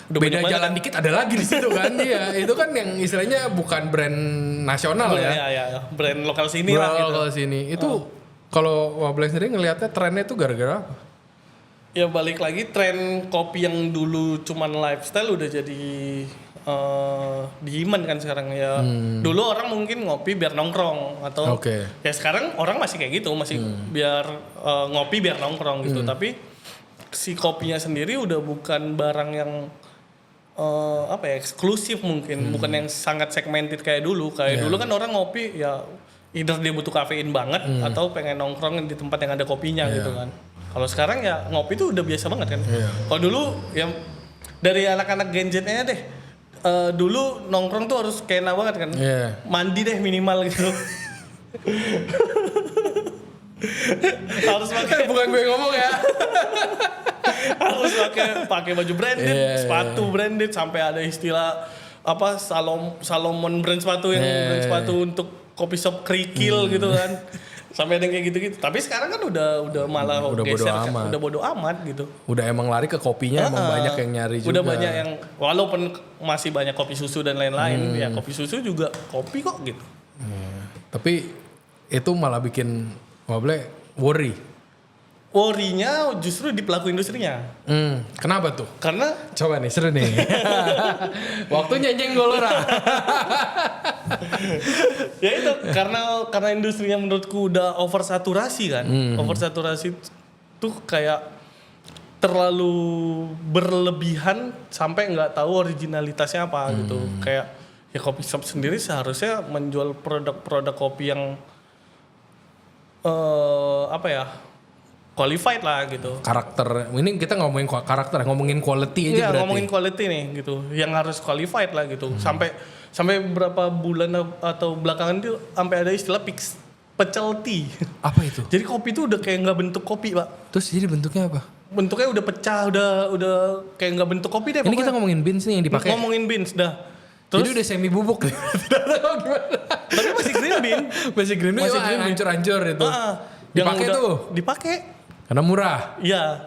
udah beda jalan dikit ada lagi di situ kan. Iya, itu kan yang istilahnya bukan brand nasional ya. Iya, brand lokal sini lah gitu. Lokal sini. Itu kalau Wablek sendiri ngelihatnya trennya itu gara-gara apa? Ya balik lagi tren kopi yang dulu cuman lifestyle udah jadi demand kan sekarang ya. Dulu orang mungkin ngopi biar nongkrong atau ya sekarang orang masih kayak gitu, masih biar ngopi biar nongkrong gitu. Tapi si kopinya sendiri udah bukan barang yang eksklusif mungkin, bukan yang sangat segmented kayak dulu. Dulu kan orang ngopi ya either dia butuh kafein banget atau pengen nongkrong di tempat yang ada kopinya gitu kan. Kalau sekarang ya ngopi tuh udah biasa banget kan. Kalau dulu ya dari anak-anak Gen Z-nya deh, dulu nongkrong tuh harus kena banget kan. Mandi deh minimal gitu. Harus pakai, bukan gue ngomong ya. Harus pakai baju branded, sepatu branded, sampai ada istilah apa Salomon brand sepatu yang brand sepatu untuk kopi shop kerikil gitu kan. Sampai ada yang kayak gitu-gitu. Tapi sekarang kan udah malah geser kan. Udah bodo amat gitu. Udah emang lari ke kopinya, emang banyak yang nyari juga. Udah banyak yang walaupun masih banyak kopi susu dan lain-lain, ya kopi susu juga kopi kok gitu. Tapi itu malah bikin Wablek worry. Worry-nya justru di pelaku industrinya. Kenapa tuh? Karena coba nih seru nih. Waktunya nyenggol orang. Ya itu karena industrinya menurutku udah oversaturasi kan. Oversaturasi tuh kayak terlalu berlebihan sampai nggak tahu originalitasnya apa gitu. Kayak ya kopi shop sendiri seharusnya menjual produk-produk kopi yang qualified lah gitu. Karakter, ini kita ngomongin karakter, ngomongin quality aja berarti. Iya, ngomongin quality nih gitu. Yang harus qualified lah gitu. Sampai beberapa bulan atau belakangan itu sampai ada istilah specialty. Apa itu? Jadi kopi itu udah kayak nggak bentuk kopi, Pak. Terus jadi bentuknya apa? Bentuknya udah pecah, udah kayak nggak bentuk kopi deh. Ini pokoknya. Kita ngomongin beans nih yang dipakai. Ngomongin beans dah. Terus jadi udah semi bubuk. Tidak tahu gimana. Tapi masih green bean. Masih green bean. Masih green bean. Hancur-hancur itu. Dipakai tuh. Dipakai. Karena murah. Iya.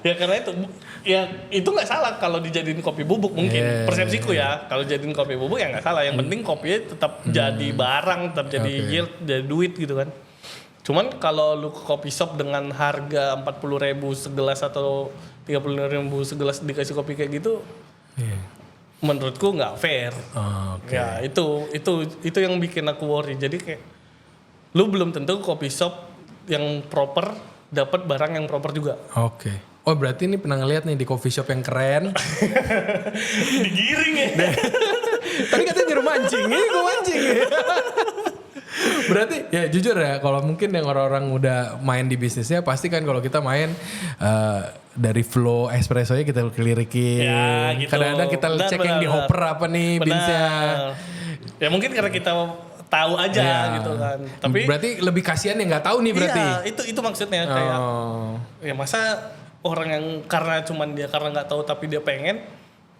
Ya karena itu, ya itu nggak salah kalau dijadiin kopi bubuk mungkin. Yeah. Persepsiku ya, kalau jadiin kopi bubuk ya nggak salah. Yang penting kopinya tetap jadi barang, tetap jadi yield, jadi duit gitu kan. Cuman kalau lu ke kopi shop dengan harga 40.000 segelas atau 35.000 segelas dikasih kopi kayak gitu, menurutku nggak fair. Ya itu yang bikin aku worry. Jadi kayak lu belum tentu kopi shop yang proper dapat barang yang proper juga. Oke. Oh berarti ini pernah ngeliat nih di coffee shop yang keren. Digiring ya. Tadi katanya nyuruh mancing, ini gue mancing. Berarti ya jujur ya, kalau mungkin yang orang-orang udah main di bisnisnya pasti kan kalau kita main dari flow espressonya kita kelirikin. Ya, gitu. Kadang-kadang kita cek yang di hopper apa nih beansnya. Ya mungkin karena kita tahu aja gitu kan. Tapi berarti lebih kasihan yang nggak tahu nih berarti. Iya, itu maksudnya kayak ya masa orang yang karena nggak tahu tapi dia pengen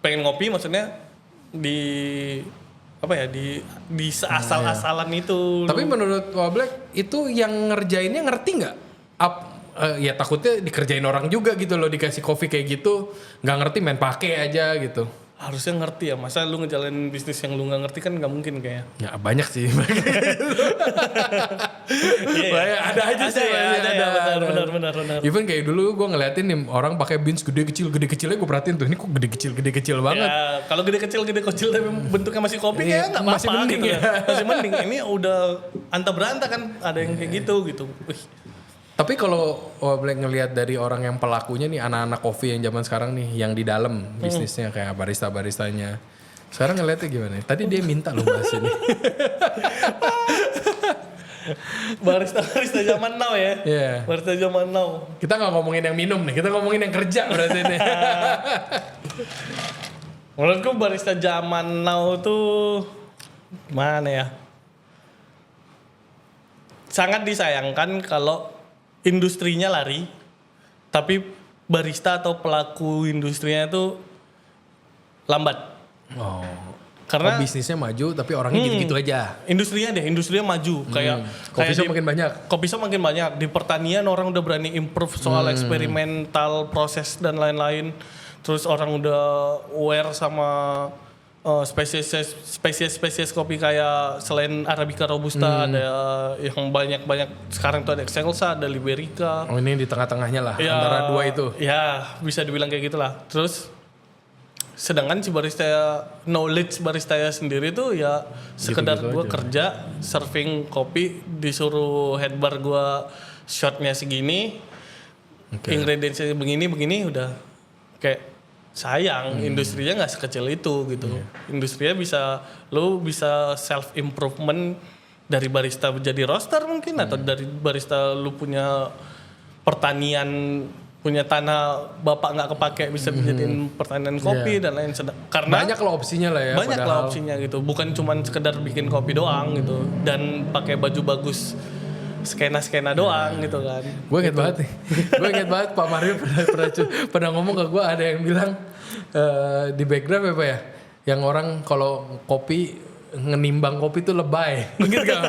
ngopi maksudnya di apa ya di asal-asalan itu. Tapi menurut Wablek itu yang ngerjainnya ngerti nggak? Ya takutnya dikerjain orang juga gitu loh, dikasih kopi kayak gitu nggak ngerti main pakai aja gitu. Harusnya ngerti ya, masa lu ngejalanin bisnis yang lu nggak ngerti kan nggak mungkin kayaknya. Ya banyak sih. Ada aja sih. Benar. Even kayak dulu gue ngeliatin nih orang pakai beans gede kecilnya gue perhatiin tuh ini kok gede kecil banget. Ya kalau gede kecil tapi bentuknya masih kopi kayak nggak apa-apa. Masih mending gitu ya. Masih mending. Ini udah anta beranta kan ada yang kayak gitu. Wih. Tapi kalau Wablek ngelihat dari orang yang pelakunya nih anak-anak kopi yang zaman sekarang nih yang di dalam bisnisnya kayak barista-baristanya. Sekarang ngeliatnya gimana? Tadi dia minta loh bahas ini. barista zaman now ya. Yeah. Barista zaman now. Kita nggak ngomongin yang minum nih, kita ngomongin yang kerja berarti nih. Menurutku barista zaman now tuh gimana ya? Sangat disayangkan kalau industrinya lari, tapi barista atau pelaku industrinya itu lambat. Karena bisnisnya maju tapi orangnya gitu-gitu aja. Industrinya maju kayak Kopi shop makin banyak. Kopi shop makin banyak. Di pertanian orang udah berani improve soal eksperimental proses dan lain-lain. Terus orang udah aware sama spesies kopi kayak selain Arabica Robusta ada yang banyak sekarang tuh ada Excelsa, ada Liberica. Oh ini di tengah-tengahnya lah Ya, antara dua itu. Ya bisa dibilang kayak gitulah. Terus sedangkan si knowledge barista sendiri tuh ya sekedar Gitu-gitu gue aja. kerja serving kopi disuruh head bar gue shotnya segini, ingredientsnya begini udah kayak sayang industrinya nggak sekecil itu gitu. Industrinya lu bisa self improvement dari barista jadi roaster mungkin atau dari barista lu punya pertanian, punya tanah bapak nggak kepake bisa dijadiin pertanian kopi dan lain karena banyak lah opsinya lah ya. Banyak lah opsinya gitu, bukan cuman sekedar bikin kopi doang gitu dan pakai baju bagus skena doang gitu kan. Gue inget banget nih. Gue inget banget Pak Mario pernah ngomong ke gue, ada yang bilang di background apa ya? Yang orang kalau kopi ngenimbang kopi tuh lebay. Ingat gak?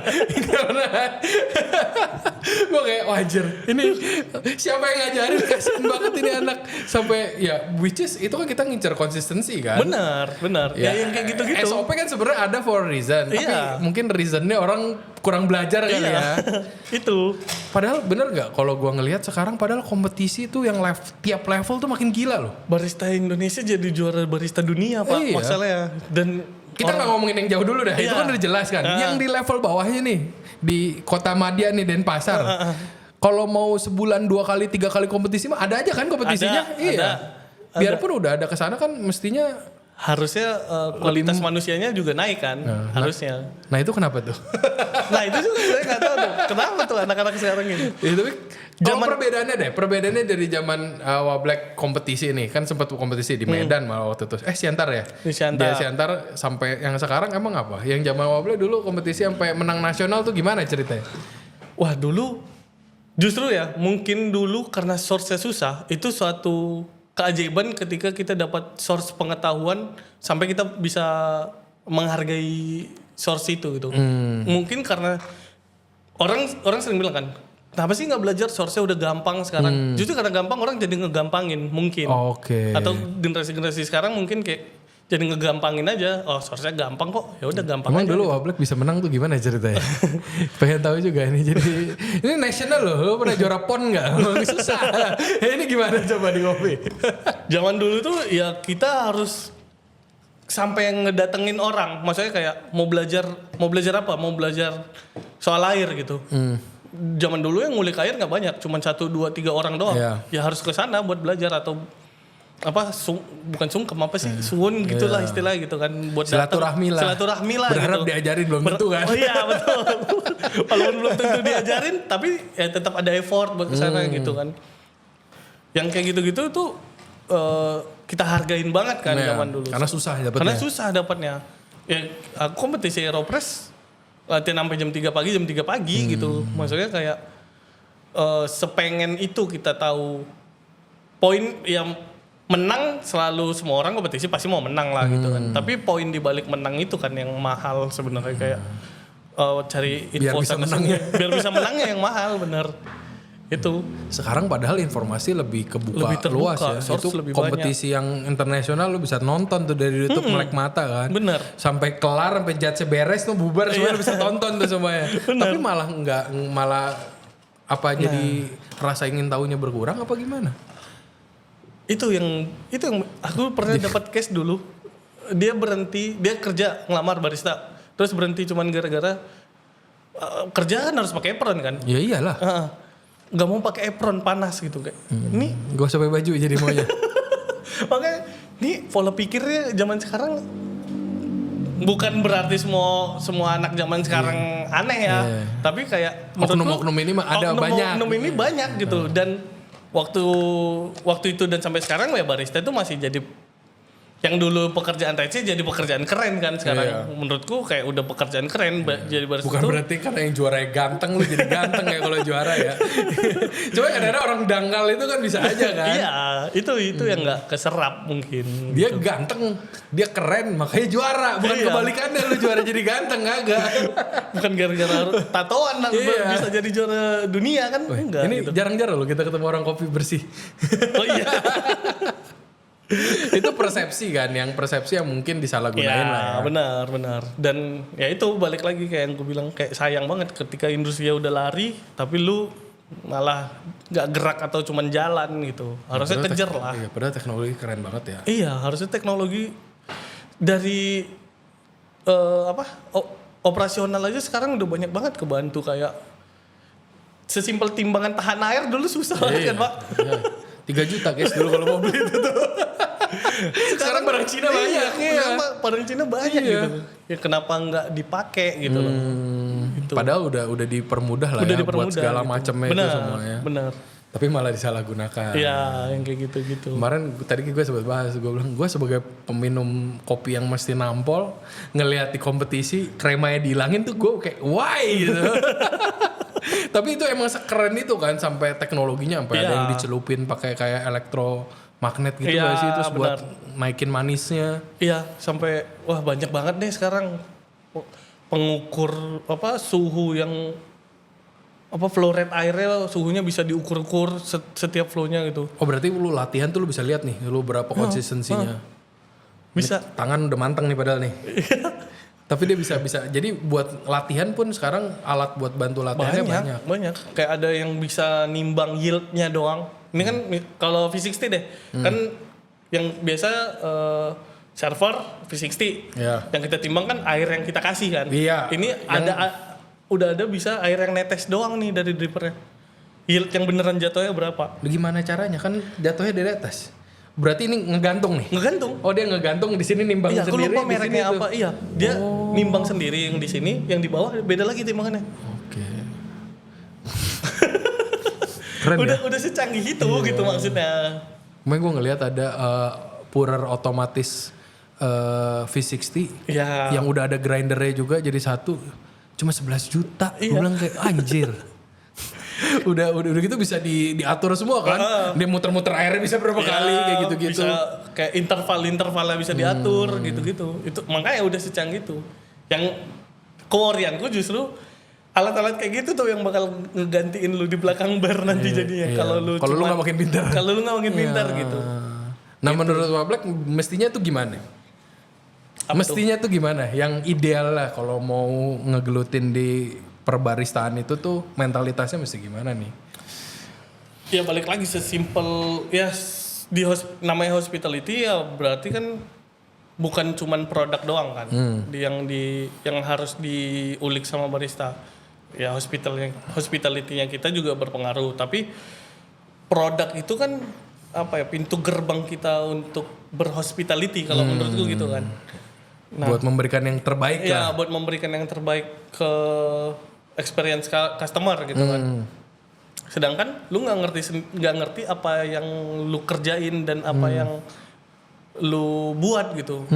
Gue kayak wajar. Ini siapa yang ngajarin, kasian banget ini anak. Sampai ya which is itu kan kita ngincer konsistensi kan. Benar. Ya yang kayak gitu-gitu. SOP kan sebenarnya ada for a reason. Tapi mungkin reasonnya orang kurang belajar kali ya. Itu. Padahal bener gak kalau gue ngelihat sekarang padahal kompetisi tuh yang tiap level tuh makin gila loh. Barista Indonesia jadi juara barista dunia Pak masalahnya. Dan kita nggak ngomongin yang jauh dulu dah, itu kan udah jelas kan. Yang di level bawahnya nih, di Kota Madya nih, Denpasar. Kalau mau sebulan 2 kali 3 kali kompetisi mah ada aja kan kompetisinya. Ada. Biarpun udah ada kesana kan mestinya harusnya kualitas manusianya juga naik kan, harusnya. Nah itu kenapa tuh? Nah itu juga saya nggak tahu tuh, kenapa tuh anak-anak sekarang ini? Tapi perbedaannya dari zaman Wablek kompetisi nih, kan sempat kompetisi di Medan malah waktu itu. Siantar ya? Di Siantar. Dia Siantar sampai yang sekarang emang apa? Yang zaman Wablek dulu kompetisi sampai menang nasional tuh gimana ceritanya? Wah dulu, justru ya mungkin dulu karena source-nya susah, itu suatu keajaiban ketika kita dapat source pengetahuan sampai kita bisa menghargai source itu gitu. Mungkin karena orang sering bilang kan kenapa sih nggak belajar? Source-nya udah gampang sekarang. Justru karena gampang orang jadi ngegampangin mungkin. Oke. Atau generasi-generasi sekarang mungkin kayak jadi ngegampangin aja. Oh, source-nya gampang kok. Ya udah gampang Emang aja. dulu Wablek bisa menang tuh gimana ceritanya? Pengen tahu juga ini. Jadi ini nasional loh. Lo pernah juara PON nggak? Susah. Ini gimana coba di kopi? Zaman dulu tuh ya kita harus sampai ngedatengin orang. Maksudnya kayak mau belajar apa? Mau belajar soal air gitu. Zaman dulu yang ngulik air nggak banyak, cuma 1, 2, 3 orang doang. Iya. Ya harus ke sana buat belajar atau apa bukan sungkem apa sih suwun gitulah istilahnya gitu kan buat Silaturahmi lah. Silaturahmi lah Berharap gitu. diajarin belum tentu kan. Oh iya betul. Walaupun belum tentu diajarin tapi ya tetap ada effort buat kesana gitu kan. Yang kayak gitu-gitu tuh kita hargain banget kan Iya, zaman dulu. Karena susah dapetnya. Karena susah dapatnya. Ya aku kompetisi Aeropress latihan sampai jam 3 pagi gitu. Maksudnya kayak sepengen itu kita tahu poin yang menang selalu semua orang kompetisi pasti mau menang lah gitu kan. Tapi poin di balik menang itu kan yang mahal sebenarnya kayak cari info bisa sana menangnya. sini. Biar bisa menangnya yang mahal bener. Itu Sekarang padahal informasi lebih kebuka Lebih terbuka, luas ya. source Itu lebih kompetisi yang internasional lu bisa nonton tuh dari YouTube melek mata kan. bener. Sampai kelar sampai judge beres tuh bubar semua lu bisa tonton tuh semuanya. Tapi malah malah apa jadi rasa ingin tahunya berkurang apa gimana? Itu yang aku pernah dapat case dulu. Dia kerja ngelamar barista. Terus berhenti cuman gara-gara kerja kan harus pakai apron kan. Ya iyalah. Nggak mau pakai apron panas gitu kayak. Ini Gak usah pakai baju jadi maunya. makanya ini pola pikirnya zaman sekarang bukan berarti semua anak zaman sekarang aneh ya. Tapi kayak Oknum-oknum ini mah ada banyak. Oknum ini banyak gitu dan waktu itu dan sampai sekarang ya barista itu masih jadi yang dulu pekerjaan receh jadi pekerjaan keren kan sekarang. Menurutku kayak udah pekerjaan keren jadi barista. Bukan itu. berarti karena yang juara ganteng lu jadi ganteng ya kalau juara ya. Cuma kadang-kadang orang dangkal itu kan bisa aja kan. Iya, itu yang nggak keserap mungkin. Dia ganteng, dia keren makanya juara. Bukan kebalikannya lu juara jadi ganteng agak. Bukan gara-gara tatoan bisa jadi juara dunia kan? Enggak. Ini Gitu. jarang-jarang loh kita ketemu orang kopi bersih. Oh iya. Itu persepsi kan, yang persepsi yang mungkin disalahgunain lah ya. Benar. Dan ya itu balik lagi kayak yang gue bilang kayak sayang banget ketika industri udah lari tapi lu malah nggak gerak atau cuman jalan gitu. Harusnya kejar lah. Iya, padahal teknologi keren banget ya. Iya, harusnya teknologi dari operasional aja sekarang udah banyak banget kebantu kayak sesimpel timbangan tahan air dulu susah banget kan, Pak. Iya. 3 juta guys dulu kalau mau beli itu tuh. Sekarang barang Cina banyak. Kenapa barang Cina banyak gitu. Ya kenapa nggak dipakai gitu loh. Gitu. Padahal udah dipermudah lah Udah ya dipermudah buat segala gitu. macamnya itu semuanya. Benar. Tapi malah disalahgunakan. Iya, yang kayak gitu-gitu. Kemarin tadi gue sempat bahas, gue bilang gue sebagai peminum kopi yang mesti nampol, ngelihat di kompetisi kremanya dihilangin tuh gue kayak why gitu. Tapi itu emang sekeren itu kan sampai teknologinya sampai ada yang dicelupin pakai kayak elektromagnet gitu gak sih terus buat naikin manisnya. Iya, sampai wah banyak banget nih sekarang pengukur suhu yang flow rate airnya suhunya bisa diukur-ukur setiap flow-nya gitu. Oh berarti lu latihan tuh lu bisa lihat nih lu berapa konsistensinya. Bisa. Ini tangan udah manteng nih padahal nih. Tapi dia bisa. Jadi buat latihan pun sekarang alat buat bantu latihannya banyak. Kayak ada yang bisa nimbang yield-nya doang. Ini kan kalau V60 deh. Kan yang biasa server V60. Iya. Yang kita timbang kan air yang kita kasih kan. Iya. Ini udah ada bisa air yang netes doang nih dari drippernya. Yield yang beneran jatuhnya berapa? Gimana caranya? Kan jatuhnya dari atas. Berarti ini ngegantung nih? Ngegantung. Oh dia ngegantung di sini nimbang Iya, aku sendiri. lupa mereknya apa. Iya, dia Oh. nimbang sendiri yang di sini, yang di bawah beda lagi timbangannya. Oke. Keren ya? Udah secanggih itu gitu maksudnya. Kemarin gue ngeliat ada purer otomatis V60 Iya. yang udah ada grindernya juga jadi satu cuma 11 juta. Gue Iya. bilang kayak anjir. udah gitu bisa diatur semua kan. Dia muter-muter airnya bisa berapa kali kayak gitu-gitu. Bisa kayak intervalnya bisa diatur gitu-gitu. Itu makanya udah secanggih itu. Yang kewarianku justru alat-alat kayak gitu tuh yang bakal ngegantiin lu di belakang bar nanti jadinya. Kalau lu nggak makin pintar. Kalau lu nggak makin pintar gitu. Nah menurut Pak Black mestinya tuh gimana? Mestinya tuh gimana? Yang ideal lah kalau mau ngegelutin di perbaristaan itu tuh mentalitasnya mesti gimana nih? Ya balik lagi sesimpel ya namanya hospitality ya berarti kan bukan cuman produk doang kan. Yang harus diulik sama barista. Ya hospitality-nya kita juga berpengaruh, tapi produk itu kan apa ya pintu gerbang kita untuk berhospitality kalau menurutku gitu kan. Nah, buat memberikan yang terbaik ya, lah. buat memberikan yang terbaik ke experience customer gitu kan. Sedangkan lu nggak ngerti apa yang lu kerjain dan apa yang lu buat gitu.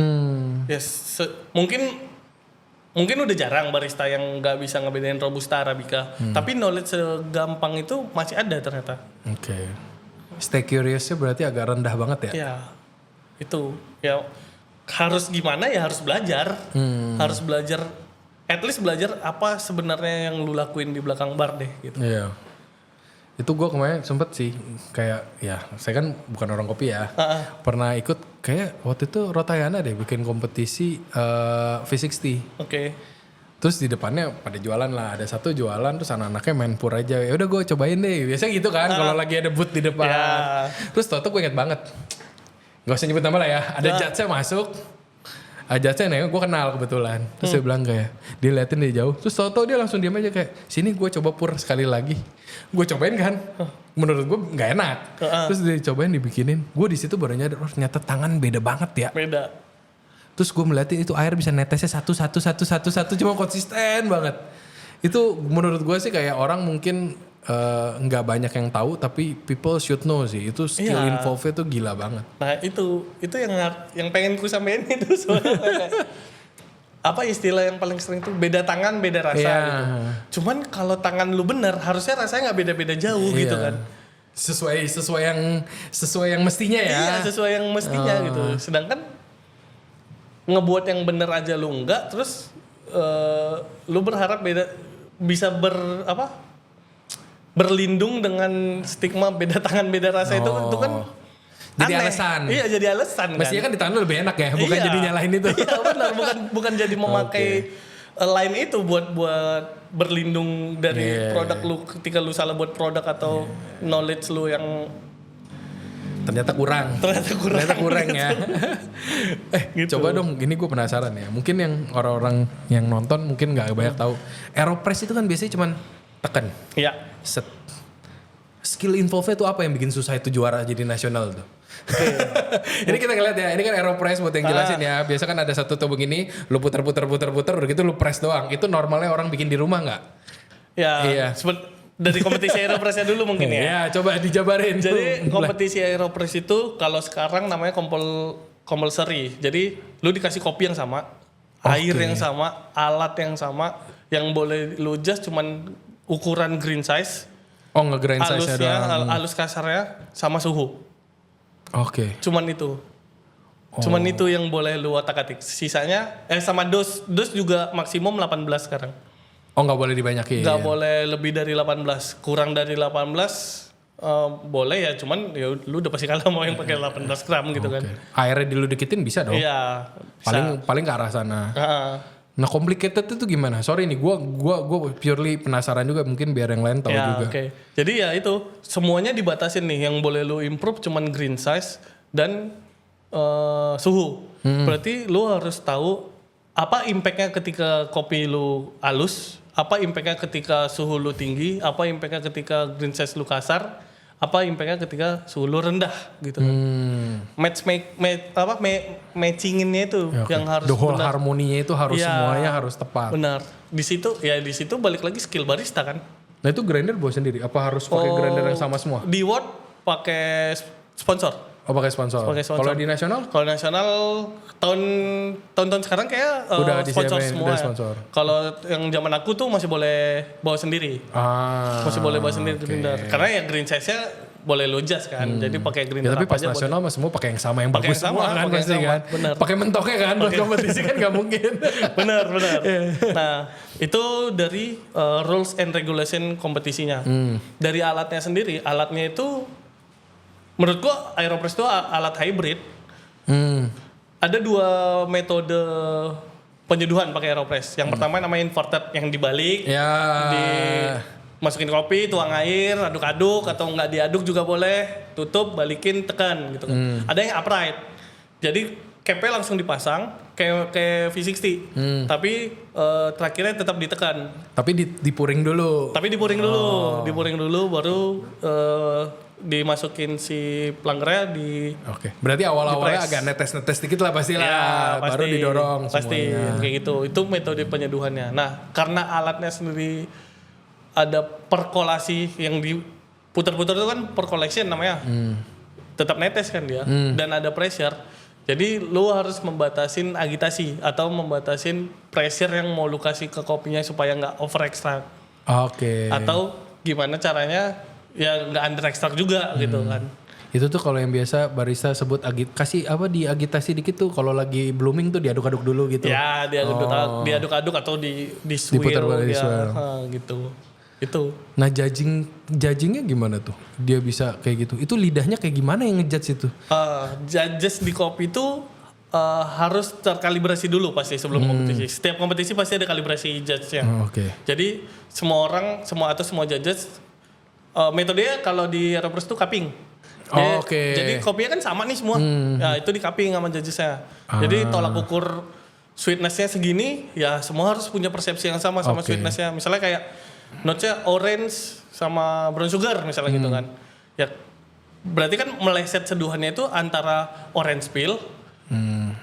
Yes, mungkin udah jarang barista yang nggak bisa ngebedain Robusta Arabica, tapi knowledge segampang itu masih ada ternyata. Oke. Stay curiousnya berarti agak rendah banget ya? Ya, itu ya harus gimana ya harus belajar, harus belajar, at least belajar apa sebenarnya yang lu lakuin di belakang bar deh gitu. Iya. Itu gue kemarin sempet sih kayak ya saya kan bukan orang kopi ya, pernah ikut kayak waktu itu Rotayana deh bikin kompetisi V60. Oke. Terus di depannya pada jualan lah, ada satu jualan terus anak-anaknya main pur aja. Ya udah gue cobain deh. Biasanya gitu kan kalau lagi ada booth di depan. Terus tau gue inget banget. Gak usah nyebut nama lah ya. Ada judge-nya masuk. Judge-nya nengok, gue kenal kebetulan. Terus dia bilang kayak, dia liatin dari jauh. Terus tau dia langsung diam aja kayak, sini gue coba pur sekali lagi. Gue cobain kan. Menurut gue gak enak. Terus dia cobain dibikinin. Gue di situ baru nyadar, oh ternyata tangan beda banget ya. Beda. Terus gue melihatin itu air bisa netesnya satu cuma konsisten banget. Itu menurut gue sih kayak orang mungkin nggak banyak yang tahu tapi people should know sih. Itu skill involve-nya tuh gila banget. Nah itu yang pengen ku sampein itu soalnya apa istilah yang paling sering tuh beda tangan beda rasa gitu. Cuman kalau tangan lu bener harusnya rasanya nggak beda-beda jauh gitu kan. Sesuai yang mestinya ya. Iya sesuai yang mestinya gitu. Sedangkan ngebuat yang bener aja lu enggak, terus lu berharap bisa berlindung dengan stigma beda tangan beda rasa itu kan jadi aneh. alasan. Iya jadi alasan. Mestinya kan di tangan lu lebih enak ya, bukan jadi nyalahin itu. Iya benar, bukan jadi memakai line itu buat berlindung dari produk lu ketika lu salah buat produk atau knowledge lu yang ternyata kurang ya. Gitu. Coba dong, gini gue penasaran ya. Mungkin yang orang-orang yang nonton mungkin nggak banyak tahu. Aeropress itu kan biasanya cuman tekan. Iya. Set. Skill involve-nya tuh apa yang bikin susah itu juara jadi nasional tuh? Ini kita ngeliat ya, ini kan Aeropress buat yang jelasin ya. Biasa kan ada satu tuh begini, lu puter, udah gitu lu press doang. Itu normalnya orang bikin di rumah nggak? Ya. Iya. Dari kompetisi Aeropress-nya dulu mungkin ya. Iya, coba dijabarin. Jadi kompetisi Aeropress itu kalau sekarang namanya compulsory. Jadi lu dikasih kopi yang sama, air yang sama, alat yang sama, yang boleh lu adjust cuman ukuran green size. Oh, nge-grind size-nya doang. Halus kasarnya sama suhu. Oke. Cuman itu. Cuman itu yang boleh lu otak-atik. Sisanya sama dos juga maksimum 18 sekarang. Oh nggak boleh dibanyakin? Nggak boleh lebih dari 18. Kurang dari 18 boleh ya. Cuman ya lu udah pasti kalah mau yang pakai 18 gram gitu kan. Airnya dulu dikitin bisa dong? Iya. Paling ke arah sana. Nah complicated itu gimana? Sorry nih gue purely penasaran juga mungkin biar yang lain tahu juga. Jadi ya itu semuanya dibatasin nih. Yang boleh lu improve cuman green size dan suhu. Berarti lu harus tahu apa impactnya ketika kopi lu halus, apa impactnya ketika suhu lu tinggi, apa impactnya ketika green size lu kasar, apa impactnya ketika suhu lu rendah gitu kan. Matchinginnya itu yang harus the whole harmoninya itu harus semuanya harus tepat. Benar. Di situ balik lagi skill barista kan. Nah itu grinder bawa sendiri? Apa harus pakai grinder yang sama semua? Di Word pakai sponsor. Oh pakai sponsor. Kalau di nasional? Kalau nasional tahun sekarang kayak udah sponsor semua. Kalau yang zaman aku tuh masih boleh bawa sendiri. Masih boleh bawa sendiri grinder. Karena ya green size-nya boleh lo adjust kan. Jadi pakai grinder Ya, tapi apa pas aja nasional mah semua pakai yang sama yang Pakai bagus yang sama, semua kan pakai yang pasti sama, kan. benar. Pakai mentoknya kan buat kompetisi kan nggak mungkin. benar. Nah, itu dari rules and regulation kompetisinya. Dari alatnya sendiri, alatnya itu menurut gua Aeropress itu alat hybrid. Ada 2 metode penyeduhan pakai Aeropress. Yang pertama namanya inverted, yang dibalik, Ya. masukin kopi, tuang air, aduk-aduk atau nggak diaduk juga boleh, tutup, balikin, tekan gitu kan. Ada yang upright. Jadi capnya langsung dipasang kayak V60. Tapi terakhirnya tetap ditekan. Tapi dipuring dulu. Tapi dipuring dulu baru dimasukin si pelanggernya di Oke. Berarti awal-awalnya Di-press. agak netes-netes dikit lah pasti lah. Ya, Baru didorong pasti semuanya. kayak gitu. Itu metode penyeduhannya. Nah, karena alatnya sendiri ada perkolasi yang diputar-putar itu kan percollection namanya. Tetap netes kan dia dan ada pressure. Jadi lu harus membatasin agitasi atau membatasin pressure yang mau lu kasih ke kopinya supaya nggak over extract. Oke. Atau gimana caranya ya nggak under extract juga gitu kan. Itu tuh kalau yang biasa barista sebut kasih apa diagitasi dikit tuh kalau lagi blooming tuh diaduk-aduk dulu gitu. Ya diaduk-aduk atau di swirl Diputar balik, ya, swirl. gitu. Itu. Nah judgingnya gimana tuh? Dia bisa kayak gitu. Itu lidahnya kayak gimana yang ngejudge itu? Judges di kopi itu harus terkalibrasi dulu pasti sebelum kompetisi. Setiap kompetisi pasti ada kalibrasi judge-nya. Oke. Jadi semua judges metodenya kalau di Aeropress itu cupping. Oke. Jadi kopinya kan sama nih semua. Ya itu di cupping sama judgesnya. Jadi tolak ukur sweetness-nya segini, ya semua harus punya persepsi yang sama Oke. sweetness-nya. Misalnya kayak note-nya orange sama brown sugar misalnya gitu kan. Ya berarti kan meleset seduhannya itu antara orange peel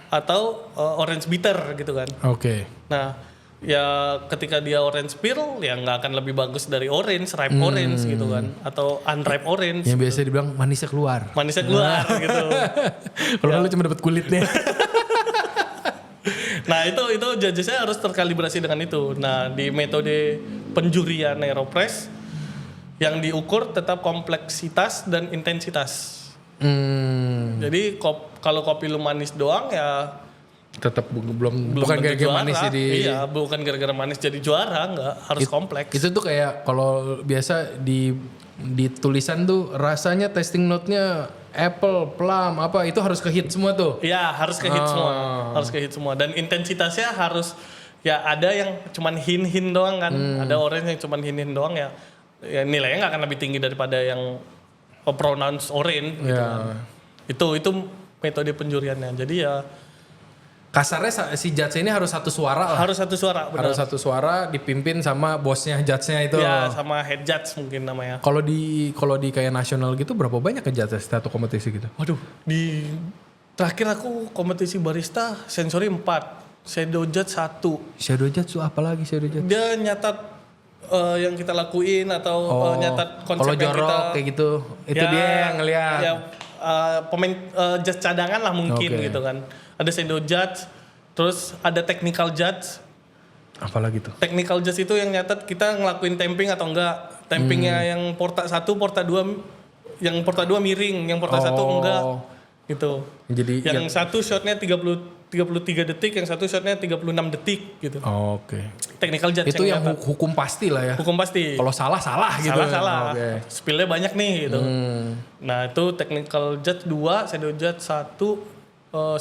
atau orange bitter gitu kan. Oke. Nah, ya ketika dia orange peel ya nggak akan lebih bagus dari orange, ripe orange gitu kan, atau unripe orange. Yang biasa dibilang manisnya keluar. Manisnya keluar gitu. Kalau lu cuma dapat kulitnya. Nah itu judgesnya harus terkalibrasi dengan itu. Nah di metode penjurian Aeropress yang diukur tetap kompleksitas dan intensitas. Jadi kalau kopi lu manis doang ya Tetap bukan tentu gara-gara juara. manis jadi. Iya, bukan gara-gara manis jadi juara, nggak harus kompleks. Itu tuh kayak kalau biasa di tulisan tuh rasanya tasting note-nya apple, plum, apa itu harus ke hit semua tuh. Iya, harus ke hit semua. Harus ke hit semua. Dan intensitasnya harus ya ada yang cuman hin-hin doang kan. Ada orange yang cuman hin-hin doang ya nilainya nggak akan lebih tinggi daripada yang pronounce orange gitu kan. Itu metode penjuriannya. Jadi ya Kasarnya si judge ini harus satu suara lah. harus satu suara, benar. Harus satu suara dipimpin sama bosnya judge-nya itu. Ya, sama head judge mungkin namanya. Kalau di kayak nasional gitu berapa banyak ke judge satu kompetisi gitu? Waduh, di terakhir aku kompetisi barista sensori 4, shadow judge 1. Shadow judge tuh apa lagi shadow judge? Dia nyatat yang kita lakuin atau nyatat konsep Kalau yang jorok kita kayak gitu, itu dia yang ngeliat. Ya, pemain judge cadangan lah mungkin Oke. gitu kan. Ada shadow judge, terus ada technical judge. Apalagi tuh? Technical judge itu yang nyatat kita ngelakuin tamping atau enggak. Tampingnya yang porta 1, porta 2, yang porta 2 miring, yang porta 1 enggak. Gitu. Jadi Yang satu shotnya 33 detik, yang satu shotnya 36 detik gitu. Oke. Technical judge Itu yang nyatat. hukum pasti lah ya. Hukum pasti. Kalau salah gitu. Salah. Oke. Spillnya banyak nih gitu. Nah itu technical judge 2, shadow judge 1,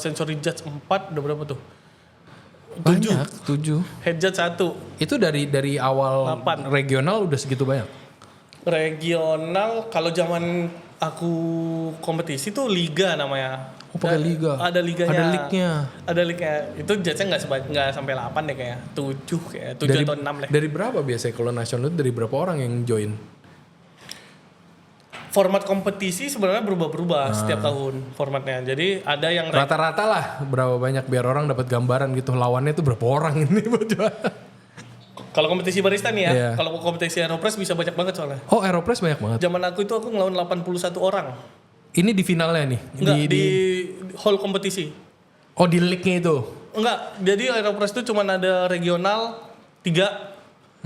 sensory judge 4, udah berapa tuh? 7. Banyak, 7. Head judge 1. Itu dari awal 8. regional udah segitu banyak? Regional kalau zaman aku kompetisi tuh liga namanya. Oh pakai liga? Ada liganya. Ada league-nya? Ada league-nya. Itu judge-nya nggak sampai 8 deh kayaknya. 7 kayak. 7 atau 6 lah. Dari berapa biasanya kalau nasional itu dari berapa orang yang join? Format kompetisi sebenarnya berubah-berubah setiap tahun formatnya. Jadi ada yang Rata-rata lah berapa banyak biar orang dapat gambaran gitu lawannya tuh berapa orang ini buat juara. kalau kompetisi barista nih ya, Iya. kalau kompetisi Aeropress bisa banyak banget soalnya. Oh Aeropress banyak banget. Zaman aku itu aku ngelawan 81 orang. Ini di finalnya nih? Enggak, di hall kompetisi. Oh di league-nya itu? Enggak, jadi Aeropress itu cuma ada regional 3,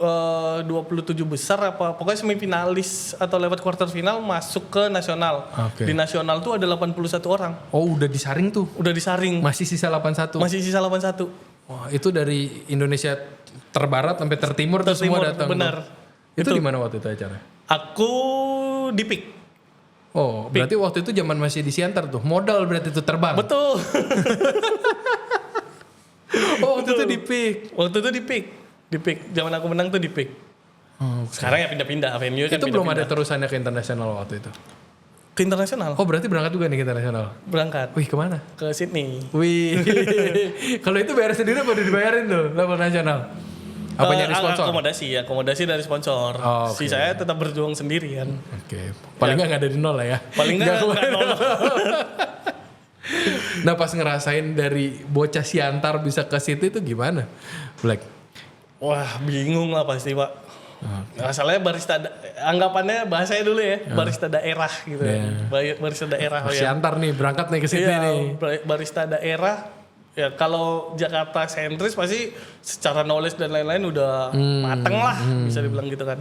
27 besar apa pokoknya semifinalis atau lewat quarter final masuk ke nasional. Oke. Di nasional tuh ada 81 orang. Oh udah disaring tuh. Udah disaring. Masih sisa 81. Masih sisa 81. Wah, itu dari Indonesia terbarat sampai tertimur tuh semua Tertimur, datang. benar. Itu di mana waktu itu acara? Aku di PIK. Oh, berarti waktu itu zaman masih di Siantar tuh. Modal berarti itu terbang. Betul. Oh, waktu itu di PIK. Waktu itu di PIK. Di PIK. Zaman aku menang tuh di PIK. Oh, Sekarang ya pindah-pindah venue kan itu belum ada pindah-pindah. terusannya ke internasional waktu itu. Ke internasional. Oh, berarti berangkat juga nih ke internasional. Berangkat Wih, kemana? ke Sydney. Wih. Kalau itu bayar sendiri apa udah dibayarin tuh level nasional? Apa nyari sponsor? Akomodasi dari sponsor. Oh, oke. Si saya tetap berjuang sendiri kan. Oke. Paling nggak ada di nol lah ya. Paling nggak nol. Nah, pas ngerasain dari bocah Siantar bisa ke situ itu gimana? Black. Wah bingung lah pasti pak. Masalahnya anggapannya bahasanya dulu ya, barista daerah gitu. Barista daerah. Siantar nih berangkat nih ke situ Iya, nih. barista daerah. Ya kalau Jakarta sentris pasti secara knowledge dan lain-lain udah mateng lah, bisa dibilang gitu kan.